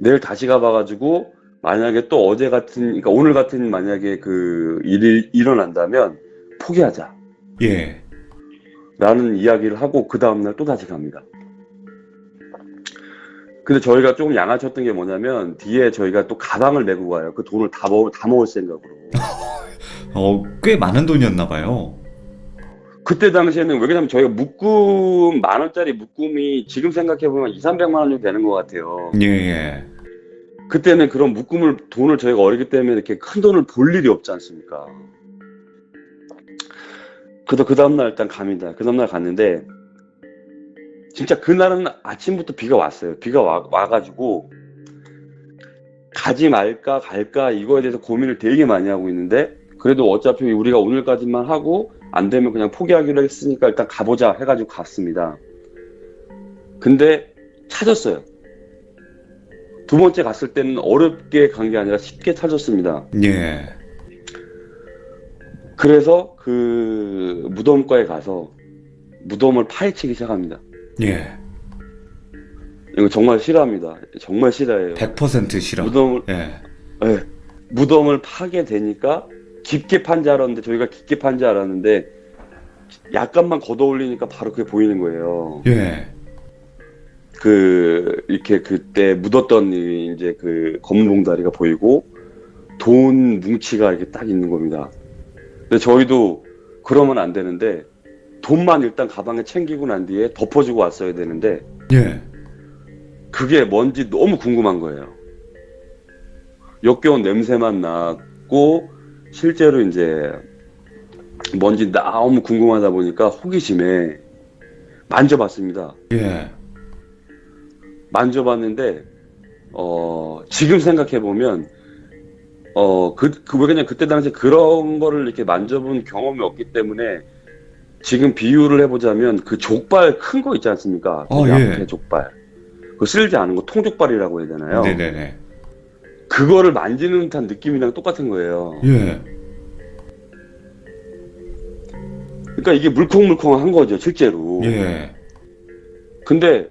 B: 내일 다시 가봐가지고 만약에 또 어제 같은, 그러니까 오늘 같은 만약에 그 일이 일어난다면 포기하자.
C: 예.
B: 라는 이야기를 하고 그 다음날 또 다시 갑니다. 근데 저희가 조금 양아쳤던 게 뭐냐면 뒤에 저희가 또 가방을 메고 가요. 그 돈을 다 먹을 생각으로.
C: 꽤 많은 돈이었나 봐요.
B: 그때 당시에는 왜냐면 저희가 묶음 10,000원짜리 묶음이 지금 생각해보면 200~300만 원 정도 되는 것 같아요.
C: 예, 예.
B: 그때는 그런 돈을 저희가 어리기 때문에 이렇게 큰 돈을 볼 일이 없지 않습니까? 그래서 그 다음날 일단 갑니다. 그 다음날 갔는데 진짜 그날은 아침부터 비가 왔어요. 비가 와가지고 가지 말까 갈까 이거에 대해서 고민을 되게 많이 하고 있는데 그래도 어차피 우리가 오늘까지만 하고 안 되면 그냥 포기하기로 했으니까 일단 가보자 해가지고 갔습니다. 근데 찾았어요. 두 번째 갔을 때는 어렵게 간 게 아니라 쉽게 찾았습니다.
C: 예.
B: 그래서 그 무덤가에 가서 무덤을 파헤치기 시작합니다.
C: 예.
B: 이거 정말 싫어합니다. 정말 싫어해요.
C: 100% 싫어. 예.
B: 무덤을 파게 되니까 깊게 판지 알았는데 저희가 깊게 판지 알았는데 약간만 걷어 올리니까 바로 그게 보이는 거예요.
C: 예.
B: 이렇게 그때 묻었던 이제 그 검은 봉다리가 보이고 돈 뭉치가 이렇게 딱 있는 겁니다. 근데 저희도 그러면 안 되는데 돈만 일단 가방에 챙기고 난 뒤에 덮어주고 왔어야 되는데
C: 예.
B: 그게 뭔지 너무 궁금한 거예요. 역겨운 냄새만 났고 실제로 이제 뭔지 너무 궁금하다 보니까 호기심에 만져봤습니다.
C: 예.
B: 만져봤는데 지금 생각해 보면 왜 그냥 그때 당시에 그런 거를 이렇게 만져본 경험이 없기 때문에 지금 비유를 해보자면 그 족발 큰 거 있지 않습니까?
C: 예.
B: 앞에 족발. 그 쓸지 않은 거 통족발이라고 해야 되나요?
C: 네네네.
B: 그거를 만지는 듯한 느낌이랑 똑같은 거예요.
C: 예.
B: 그러니까 이게 물컹물컹한 거죠, 실제로.
C: 예.
B: 근데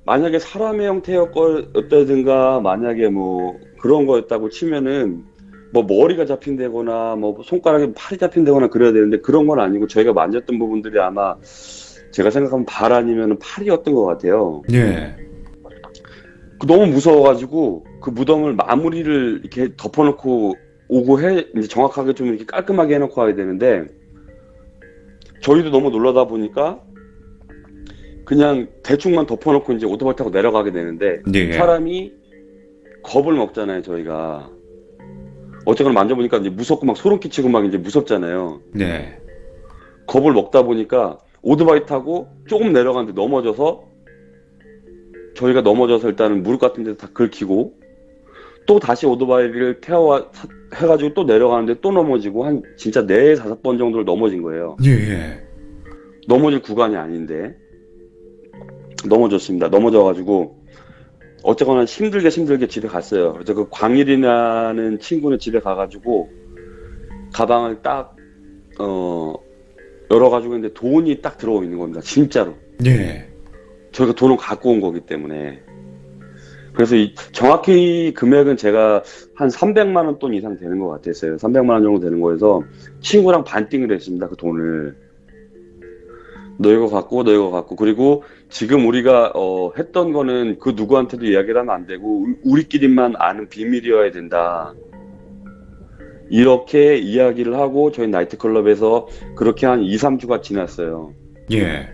B: 만약에 사람의 형태였다든가 만약에 뭐 그런 거였다고 치면은 뭐 머리가 잡힌다거나 뭐 손가락에 팔이 잡힌다거나 그래야 되는데 그런 건 아니고 저희가 만졌던 부분들이 아마 제가 생각하면 발 아니면 팔이었던 것 같아요.
C: 예.
B: 너무 무서워가지고 그 무덤을 마무리를 이렇게 덮어놓고 오고 이제 정확하게 좀 이렇게 깔끔하게 해놓고 와야 되는데 저희도 너무 놀라다 보니까 그냥 대충만 덮어놓고 이제 오토바이 타고 내려가게 되는데
C: 예.
B: 사람이 겁을 먹잖아요, 저희가. 어쨌거나 만져보니까 이제 무섭고 막 소름 끼치고 막 이제 무섭잖아요.
C: 네.
B: 겁을 먹다 보니까 오토바이 타고 조금 내려가는데 넘어져서 저희가 넘어져서 일단은 무릎 같은 데서 다 긁히고 또 다시 오토바이를 해가지고 또 내려가는데 또 넘어지고 한 진짜 4-5번 정도를 넘어진 거예요.
C: 예, 예.
B: 넘어질 구간이 아닌데 넘어졌습니다. 넘어져가지고 어쨌거나 힘들게 집에 갔어요. 그래서 그 광일이라는 친구는 집에 가가지고 가방을 딱 열어가지고 있는데 돈이 딱 들어와 있는 겁니다. 진짜로.
C: 예.
B: 저희가 돈을 갖고 온 거기 때문에. 그래서 정확히 금액은 제가 한 300만 원 돈 이상 되는 것 같았어요. 300만 원 정도 되는 거여서 친구랑 반띵을 했습니다. 그 돈을. 너 이거 갖고. 그리고 지금 우리가 했던 거는 그 누구한테도 이야기를 하면 안 되고 우리끼리만 아는 비밀이어야 된다. 이렇게 이야기를 하고 저희 나이트클럽에서 그렇게 한 2-3주가 지났어요.
C: 예.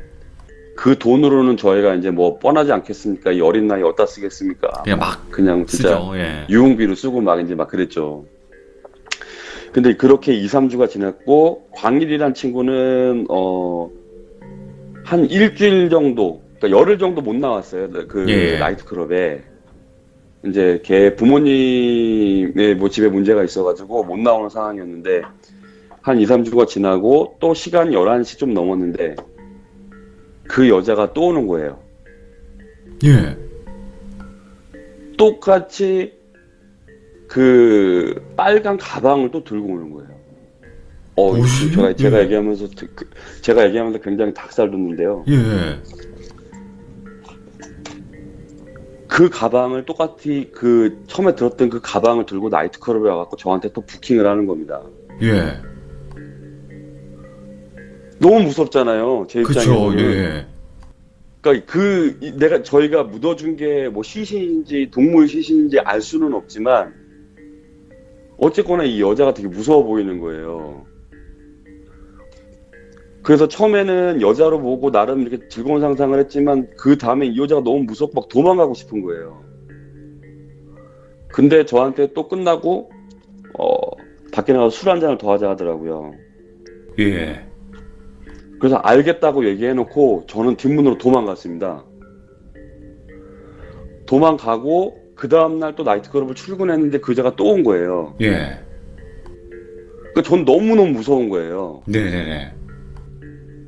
B: 그 돈으로는 저희가 이제 뭐 뻔하지 않겠습니까? 이 어린 나이 어디다 쓰겠습니까?
A: 그냥 막
B: 그냥 진짜
A: 쓰죠. 예.
B: 유흥비로 쓰고 막 이제 막 그랬죠. 근데 그렇게 2-3주가 지났고 광일이란 친구는 한 일주일 정도, 그러니까 열흘 정도 못 나왔어요. 그
A: 예.
B: 나이트클럽에. 이제 걔 부모님의 뭐 집에 문제가 있어가지고 못 나오는 상황이었는데 한 2-3주가 지나고 또 시간이 11시 좀 넘었는데 그 여자가 또 오는 거예요.
C: 예.
B: 똑같이 그 빨간 가방을 또 들고 오는 거예요.
C: 뭐지?
B: 제가
C: 예.
B: 얘기하면서 굉장히 닭살 돋는데요.
C: 예.
B: 그 가방을 똑같이 그 처음에 들었던 그 가방을 들고 나이트클럽에 와갖고 저한테 또 부킹을 하는 겁니다.
C: 예.
B: 너무 무섭잖아요. 제
C: 그쵸.
B: 입장에서는.
C: 예.
B: 그러니까 저희가 묻어준 게 뭐 시신인지 동물 시신인지 알 수는 없지만 어쨌거나 이 여자가 되게 무서워 보이는 거예요. 그래서 처음에는 여자로 보고 나름 이렇게 즐거운 상상을 했지만 그 다음에 이 여자가 너무 무섭고 막 도망가고 싶은 거예요. 근데 저한테 또 끝나고 밖에 나가서 술 한 잔을 더 하자 하더라고요.
C: 예.
B: 그래서 알겠다고 얘기해놓고 저는 뒷문으로 도망갔습니다. 도망가고 그 다음날 또 나이트클럽을 출근했는데 그 여자가 또 온 거예요.
C: 예.
B: 그러니까 전 너무너무 무서운 거예요.
C: 네네네.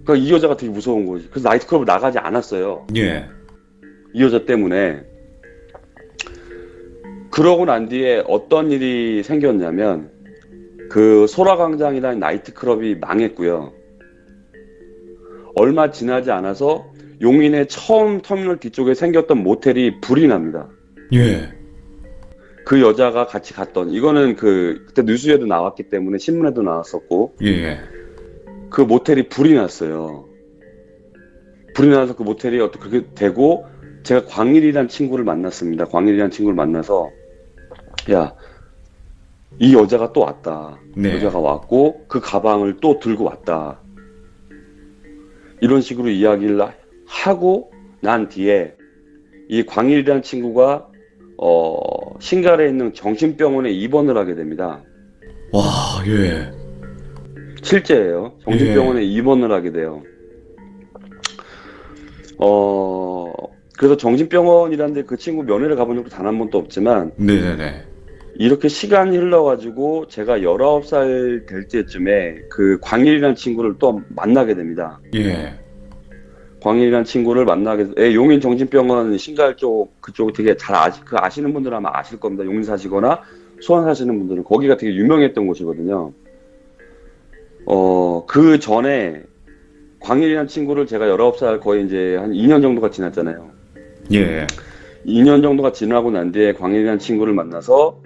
B: 그러니까 이 여자가 되게 무서운 거지. 그래서 나이트클럽을 나가지 않았어요.
C: 예.
B: 이 여자 때문에. 그러고 난 뒤에 어떤 일이 생겼냐면 그 소라광장이라는 나이트클럽이 망했고요. 얼마 지나지 않아서 용인의 처음 터미널 뒤쪽에 생겼던 모텔이 불이 납니다.
C: 예.
B: 그 여자가 같이 갔던, 이거는 그때 뉴스에도 나왔기 때문에 신문에도 나왔었고,
C: 예.
B: 그 모텔이 불이 났어요. 불이 나서 그 모텔이 어떻게 그렇게 되고, 제가 광일이란 친구를 만났습니다. 광일이란 친구를 만나서, 야, 이 여자가 또 왔다.
C: 네.
B: 여자가 왔고, 그 가방을 또 들고 왔다. 이런 식으로 이야기를 하고 난 뒤에, 이 광일이란 친구가, 신갈에 있는 정신병원에 입원을 하게 됩니다.
C: 와, 예.
B: 실제예요. 정신병원에 입원을 하게 돼요. 그래서 정신병원이라는데 그 친구 면회를 가본 적도 단 한 번도 없지만
C: 네네네.
B: 이렇게 시간이 흘러가지고 제가 19살 될 때쯤에 그 광일이라는 친구를 또 만나게 됩니다.
C: 예.
B: 광일이라는 친구를 만나게 돼서 용인 정신병원 신갈 쪽 그쪽 되게 잘 아시는 분들은 아마 아실 겁니다. 용인 사시거나 수원 사시는 분들은 거기가 되게 유명했던 곳이거든요. 그 전에 광일이라는 친구를 제가 19살 거의 이제 한 2년 정도가 지났잖아요.
C: 예.
B: 2년 정도가 지나고 난 뒤에 광일이라는 친구를 만나서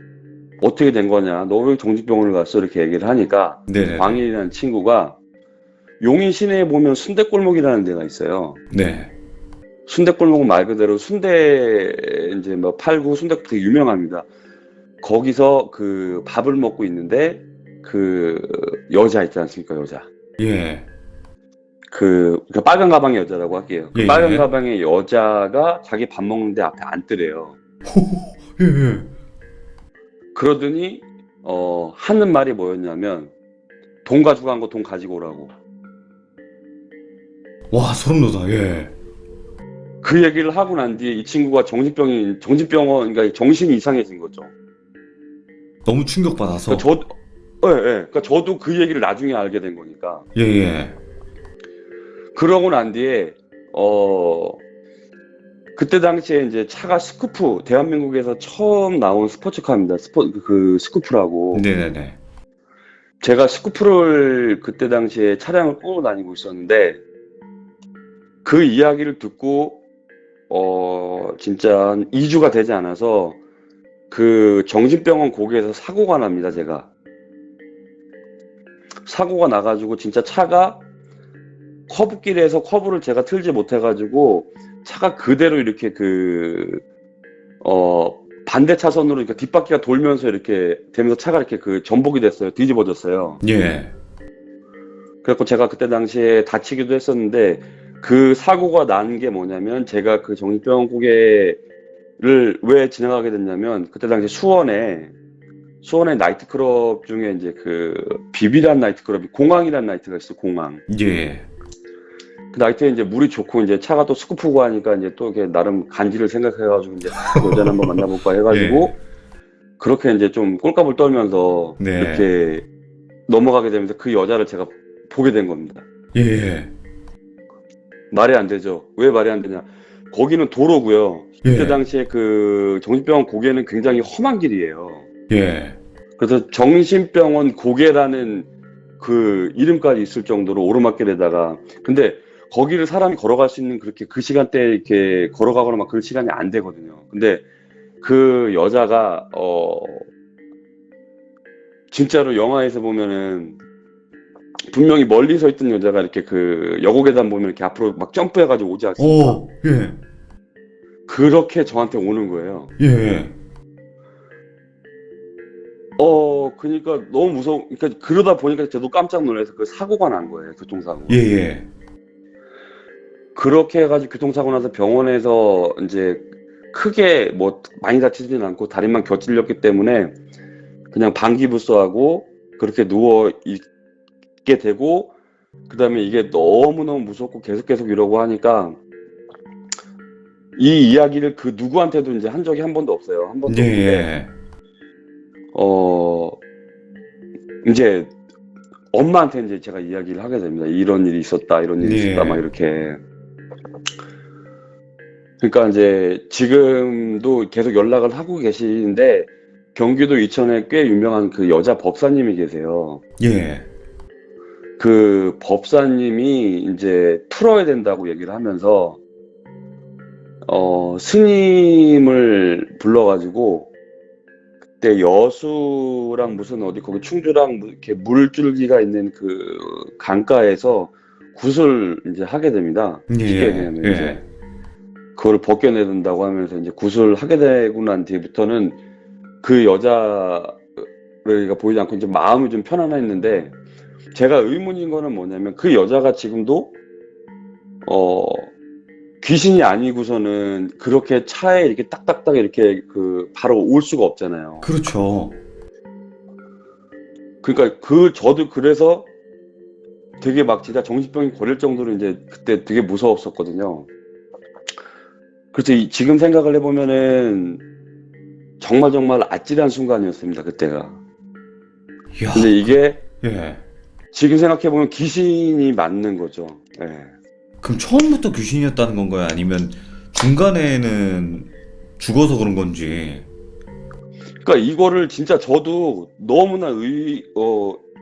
B: 어떻게 된 거냐, 너 왜 정신병원을 갔어? 이렇게 얘기를 하니까
C: 네네.
B: 광일이라는 친구가 용인 시내에 보면 순댓골목이라는 데가 있어요.
C: 네.
B: 순댓골목은 말 그대로 순대 이제 뭐 팔고 순댓국 되게 유명합니다. 거기서 그 밥을 먹고 있는데 그 여자 있지 않습니까, 여자.
C: 예.
B: 그 빨간 가방의 여자라고 할게요. 그
C: 예,
B: 빨간
C: 예.
B: 가방의 여자가 자기 밥 먹는데 앞에 앉더래요.
C: 예, 예.
B: 그러더니 하는 말이 뭐였냐면 돈 가지고 간 거 돈 가지고 오라고.
C: 와, 소름 돋아. 예.
B: 그 얘기를 하고 난 뒤에 이 친구가 정신병원, 그러니까 정신이 이상해진 거죠.
C: 너무 충격받아서.
B: 그러니까 그러니까 저도 그 얘기를 나중에 알게 된 거니까.
C: 예, 예.
B: 그러고 난 뒤에, 그때 당시에 이제 차가 스쿠프, 대한민국에서 처음 나온 스포츠카입니다. 스쿠프라고.
C: 네네네.
B: 제가 스쿠프를 그때 당시에 차량을 끌고 다니고 있었는데, 그 이야기를 듣고, 진짜 한 2주가 되지 않아서, 그 정신병원 고개에서 사고가 납니다, 제가. 사고가 나가지고 진짜 차가 커브길에서 커브를 제가 틀지 못해가지고 차가 그대로 이렇게 반대 차선으로 이렇게 뒷바퀴가 돌면서 이렇게 되면서 차가 이렇게 전복이 됐어요. 뒤집어졌어요.
C: 예.
B: 그래서 제가 그때 당시에 다치기도 했었는데 그 사고가 난 게 뭐냐면 제가 그 정신병원 고개를 왜 지나가게 됐냐면 그때 당시 수원에 나이트클럽 중에 이제 비비란 나이트클럽이 공항이란 나이트가 있어요. 공항.
C: 예.
B: 그 나이트에 이제 물이 좋고 이제 차가 또 스쿠프고 하니까 이제 또 이렇게 나름 간지를 생각해가지고 이제 여자를 한번 만나볼까 해가지고 그렇게 이제 좀 꼴값을 떨면서
C: 네.
B: 이렇게 넘어가게 되면서 그 여자를 제가 보게 된 겁니다.
C: 예.
B: 말이 안 되죠. 왜 말이 안 되냐? 거기는 도로고요. 그때
C: 예.
B: 당시에 그 정신병원 고개는 굉장히 험한 길이에요.
C: 예.
B: 그래서 정신병원 고개라는 그 이름까지 있을 정도로 오르막길에다가 근데 거기를 사람이 걸어갈 수 있는 그렇게 그 시간대에 이렇게 걸어가거나 막 그런 시간이 안 되거든요. 근데 그 여자가 진짜로 영화에서 보면은 분명히 멀리 서 있던 여자가 이렇게 그 여고 계단 보면 이렇게 앞으로 막 점프해가지고 오지 않습니까?
C: 오, 예.
B: 그렇게 저한테 오는 거예요.
C: 예.
B: 그러니까 너무 그러니까 그러다 보니까 저도 깜짝 놀라서 그 사고가 난 거예요. 교통사고.
C: 예, 예.
B: 그렇게 해가지고 교통사고 나서 병원에서 이제 크게 뭐 많이 다치지는 않고 다리만 곁질렸기 때문에 그냥 방기부스하고 그렇게 누워 있게 되고 그다음에 이게 너무너무 무섭고 계속 이러고 하니까 이 이야기를 그 누구한테도 이제 한 적이 한 번도 없어요. 한 번도 없는데
C: 예.
B: 이제 엄마한테 이제 제가 이야기를 하게 됩니다. 이런 일이 있었다, 이런 일이
C: 예.
B: 있었다, 막 이렇게. 그러니까 이제 지금도 계속 연락을 하고 계시는데 경기도 이천에 꽤 유명한 그 여자 법사님이 계세요.
C: 예.
B: 그 법사님이 이제 풀어야 된다고 얘기를 하면서 스님을 불러가지고 그때 여수랑 무슨 어디 거기 충주랑 이렇게 물줄기가 있는 그 강가에서 굿을 이제 하게 됩니다. 쉽게 얘기하면
C: 예.
B: 이제 그거를 벗겨내야 된다고 하면서 이제 굿을 하게 되고 난 뒤부터는 그 여자가 보이지 않고 이제 마음이 좀 편안했는데 제가 의문인 거는 뭐냐면 그 여자가 지금도 귀신이 아니고서는 그렇게 차에 이렇게 딱딱딱 이렇게 바로 올 수가 없잖아요.
C: 그렇죠.
B: 그러니까 저도 그래서 되게 막 진짜 정신병이 걸릴 정도로 이제 그때 되게 무서웠었거든요. 그래서 지금 생각을 해보면은 정말 아찔한 순간이었습니다, 그때가.
C: 이야.
B: 근데 이게
C: 예.
B: 지금 생각해보면 귀신이 맞는 거죠. 예.
C: 그럼 처음부터 귀신이었다는 건가요? 아니면 중간에는 죽어서 그런 건지.
B: 그러니까 이거를 진짜 저도 너무나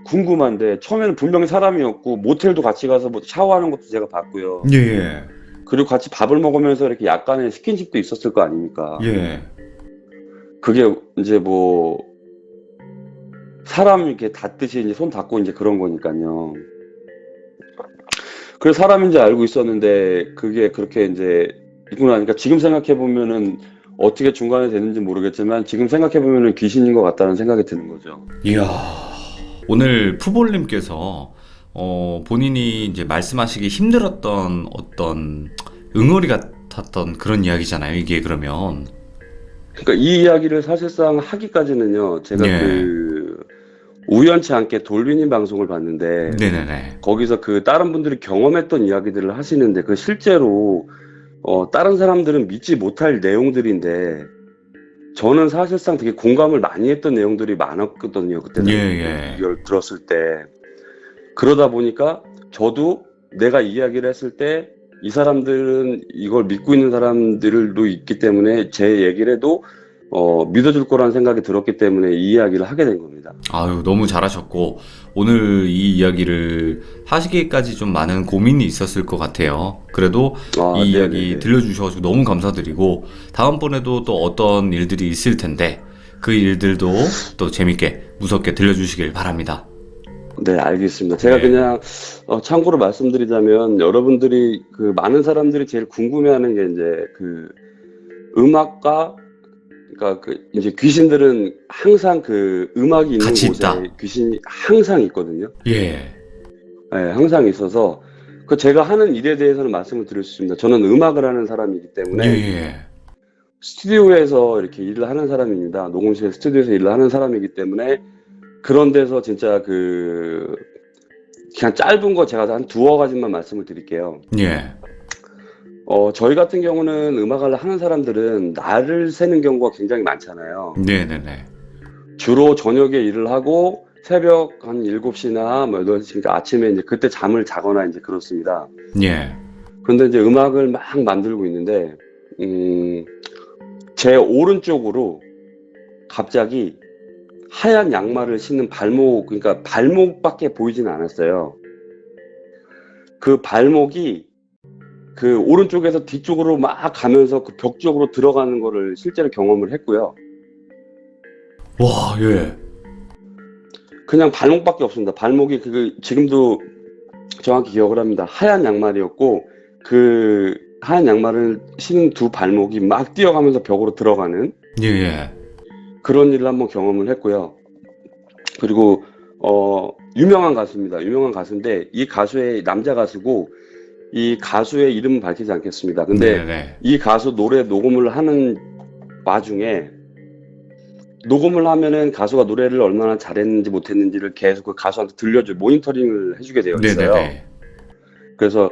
B: 궁금한데 처음에는 분명히 사람이었고 모텔도 같이 가서 뭐 샤워하는 것도 제가 봤고요.
C: 예.
B: 그리고 같이 밥을 먹으면서 이렇게 약간의 스킨십도 있었을 거 아닙니까?
C: 예.
B: 그게 이제 뭐 사람 이렇게 닿듯이 이제 손 닿고 이제 그런 거니까요. 그래서 사람인지 알고 있었는데 그게 그렇게 이제 있고 나니까 지금 생각해 보면은 어떻게 중간에 되는지 모르겠지만 지금 생각해 보면은 귀신인 것 같다는 생각이 드는 거죠.
C: 이야. 오늘 푸볼님께서 본인이 이제 말씀하시기 힘들었던 어떤 응어리 같았던 그런 이야기잖아요. 이게 그러면.
B: 그러니까 이 이야기를 사실상 하기까지는요. 제가
C: 예.
B: 우연치 않게 돌비님 방송을 봤는데
C: 네네네.
B: 거기서 다른 분들이 경험했던 이야기들을 하시는데 실제로 다른 사람들은 믿지 못할 내용들인데 저는 사실상 되게 공감을 많이 했던 내용들이 많았거든요. 그때
C: 예, 예.
B: 이걸 들었을 때. 그러다 보니까 저도 내가 이야기를 했을 때 이 사람들은 이걸 믿고 있는 사람들도 있기 때문에 제 얘기를 해도 믿어줄 거라는 생각이 들었기 때문에 이 이야기를 하게 된 겁니다.
C: 아유, 너무 잘하셨고, 오늘 이 이야기를 하시기까지 좀 많은 고민이 있었을 것 같아요. 그래도 이
B: 네네네.
C: 이야기 들려주셔가지고 너무 감사드리고, 다음번에도 또 어떤 일들이 있을 텐데, 그 일들도 또 재밌게, 무섭게 들려주시길 바랍니다.
B: 네, 알겠습니다. 제가
C: 네.
B: 그냥 참고로 말씀드리자면 여러분들이 그 많은 사람들이 제일 궁금해하는 게 이제 그 음악과 그러니까 그 이제 귀신들은 항상 그 음악이 있는
C: 같이
B: 곳에
C: 있다.
B: 귀신이 항상 있거든요.
C: 예.
B: 네, 항상 있어서 그 제가 하는 일에 대해서는 말씀을 드릴 수 있습니다. 저는 음악을 하는 사람이기 때문에
C: 예.
B: 스튜디오에서 이렇게 일을 하는 사람입니다. 녹음실 스튜디오에서 일을 하는 사람이기 때문에 그런 데서 진짜 그냥 짧은 거 제가 한 두어 가지만 말씀을 드릴게요.
C: 예.
B: 저희 같은 경우는 음악을 하는 사람들은 날을 새는 경우가 굉장히 많잖아요.
C: 네네네.
B: 주로 저녁에 일을 하고 새벽 한 7시나 뭐 8시니까 아침에 이제 그때 잠을 자거나 이제 그렇습니다.
C: 예.
B: 그런데 이제 음악을 막 만들고 있는데, 제 오른쪽으로 갑자기 하얀 양말을 신는 그러니까 발목밖에 보이진 않았어요. 그 발목이 그 오른쪽에서 뒤쪽으로 막 가면서 그 벽 쪽으로 들어가는 거를 실제로 경험을 했고요.
C: 와, 예.
B: 그냥 발목밖에 없습니다. 발목이 지금도 정확히 기억을 합니다. 하얀 양말이었고 그 하얀 양말을 신은 두 발목이 막 뛰어가면서 벽으로 들어가는
C: 예, 예.
B: 그런 일을 한번 경험을 했고요. 그리고 유명한 가수입니다. 유명한 가수인데 이 가수의 남자 가수고 이 가수의 이름은 밝히지 않겠습니다. 근데
C: 네네.
B: 이 가수 노래 녹음을 하는 와중에 녹음을 하면은 가수가 노래를 얼마나 잘했는지 못했는지를 계속 그 가수한테 모니터링을 해주게 되어 있어요.
C: 네네네.
B: 그래서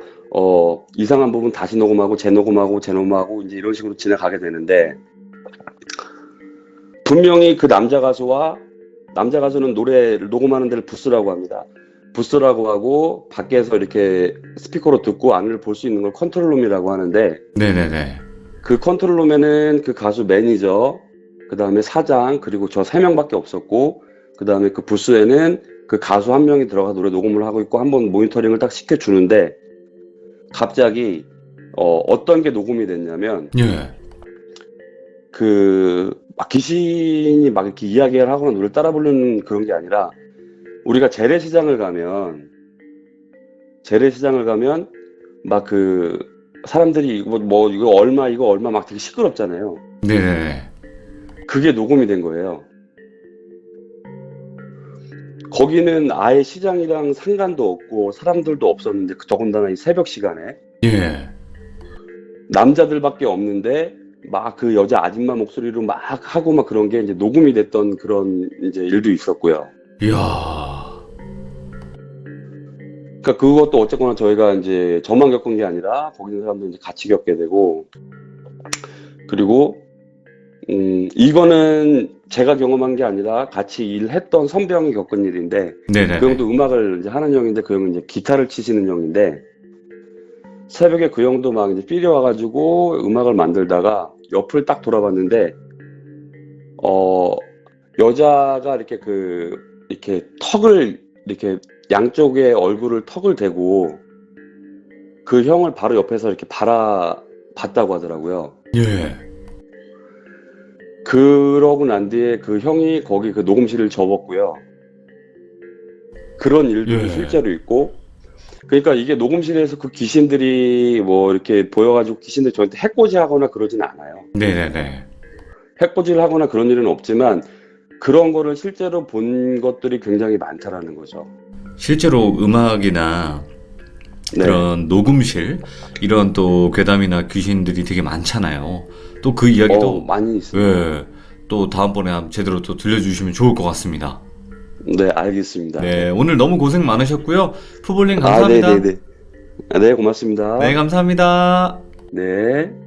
B: 이상한 부분 다시 녹음하고 재녹음하고 이제 이런 식으로 지나가게 되는데 분명히 그 남자 가수는 노래를 녹음하는 데를 부스라고 합니다. 부스라고 하고 밖에서 이렇게 스피커로 듣고 안을 볼 수 있는 걸 컨트롤룸이라고 하는데
C: 네네네.
B: 그 컨트롤룸에는 그 가수 매니저, 그 다음에 사장, 그리고 저 3명밖에 없었고 그 다음에 그 부스에는 그 가수 한 명이 들어가 노래 녹음을 하고 있고 한번 모니터링을 딱 시켜주는데 갑자기 어떤 게 녹음이 됐냐면
C: 예.
B: 막 귀신이 막 이렇게 이야기를 하거나 노래를 따라 부르는 그런 게 아니라 우리가 재래시장을 가면 막 그 사람들이 이거 얼마 막 되게 시끄럽잖아요.
C: 네네네.
B: 그게 녹음이 된 거예요. 거기는 아예 시장이랑 상관도 없고 사람들도 없었는데 더군다나 이 새벽 시간에
C: 예.
B: 남자들밖에 없는데 막 그 여자 아줌마 목소리로 막 하고 막 그런 게 이제 녹음이 됐던 그런 이제 일도 있었고요.
C: 이야.
B: 그러니까 그것도 어쨌거나 저희가 이제 저만 겪은 게 아니라 거기 있는 사람도 이제 같이 겪게 되고 그리고 이거는 제가 경험한 게 아니라 같이 일했던 선배 형이 겪은 일인데
C: 네네네.
B: 그 형도 음악을 이제 하는 형인데 그 형은 이제 기타를 치시는 형인데 새벽에 그 형도 막 이제 삘이 와가지고 음악을 만들다가 옆을 딱 돌아봤는데 여자가 이렇게 턱을 이렇게 양쪽에 얼굴을 턱을 대고 그 형을 바로 옆에서 이렇게 바라봤다고 하더라고요.
C: 예.
B: 그러고 난 뒤에 그 형이 거기 그 녹음실을 접었고요. 그런 일도
C: 예.
B: 실제로 있고, 그러니까 이게 녹음실에서 그 귀신들이 뭐 이렇게 보여가지고 귀신들이 저한테 해코지 하거나 그러진 않아요.
C: 네네네.
B: 해코지를 하거나 그런 일은 없지만 그런 거를 실제로 본 것들이 굉장히 많다라는 거죠.
C: 실제로 음악이나
B: 네.
C: 그런 녹음실 이런 또 괴담이나 귀신들이 되게 많잖아요. 또 그 이야기도
B: 많이 있습니다.
C: 예. 또 다음번에 한번 제대로 또 들려주시면 좋을 것 같습니다.
B: 네, 알겠습니다.
C: 네, 오늘 너무 고생 많으셨고요. 푸볼링 감사합니다.
B: 네네네. 네, 고맙습니다.
C: 네, 감사합니다.
B: 네.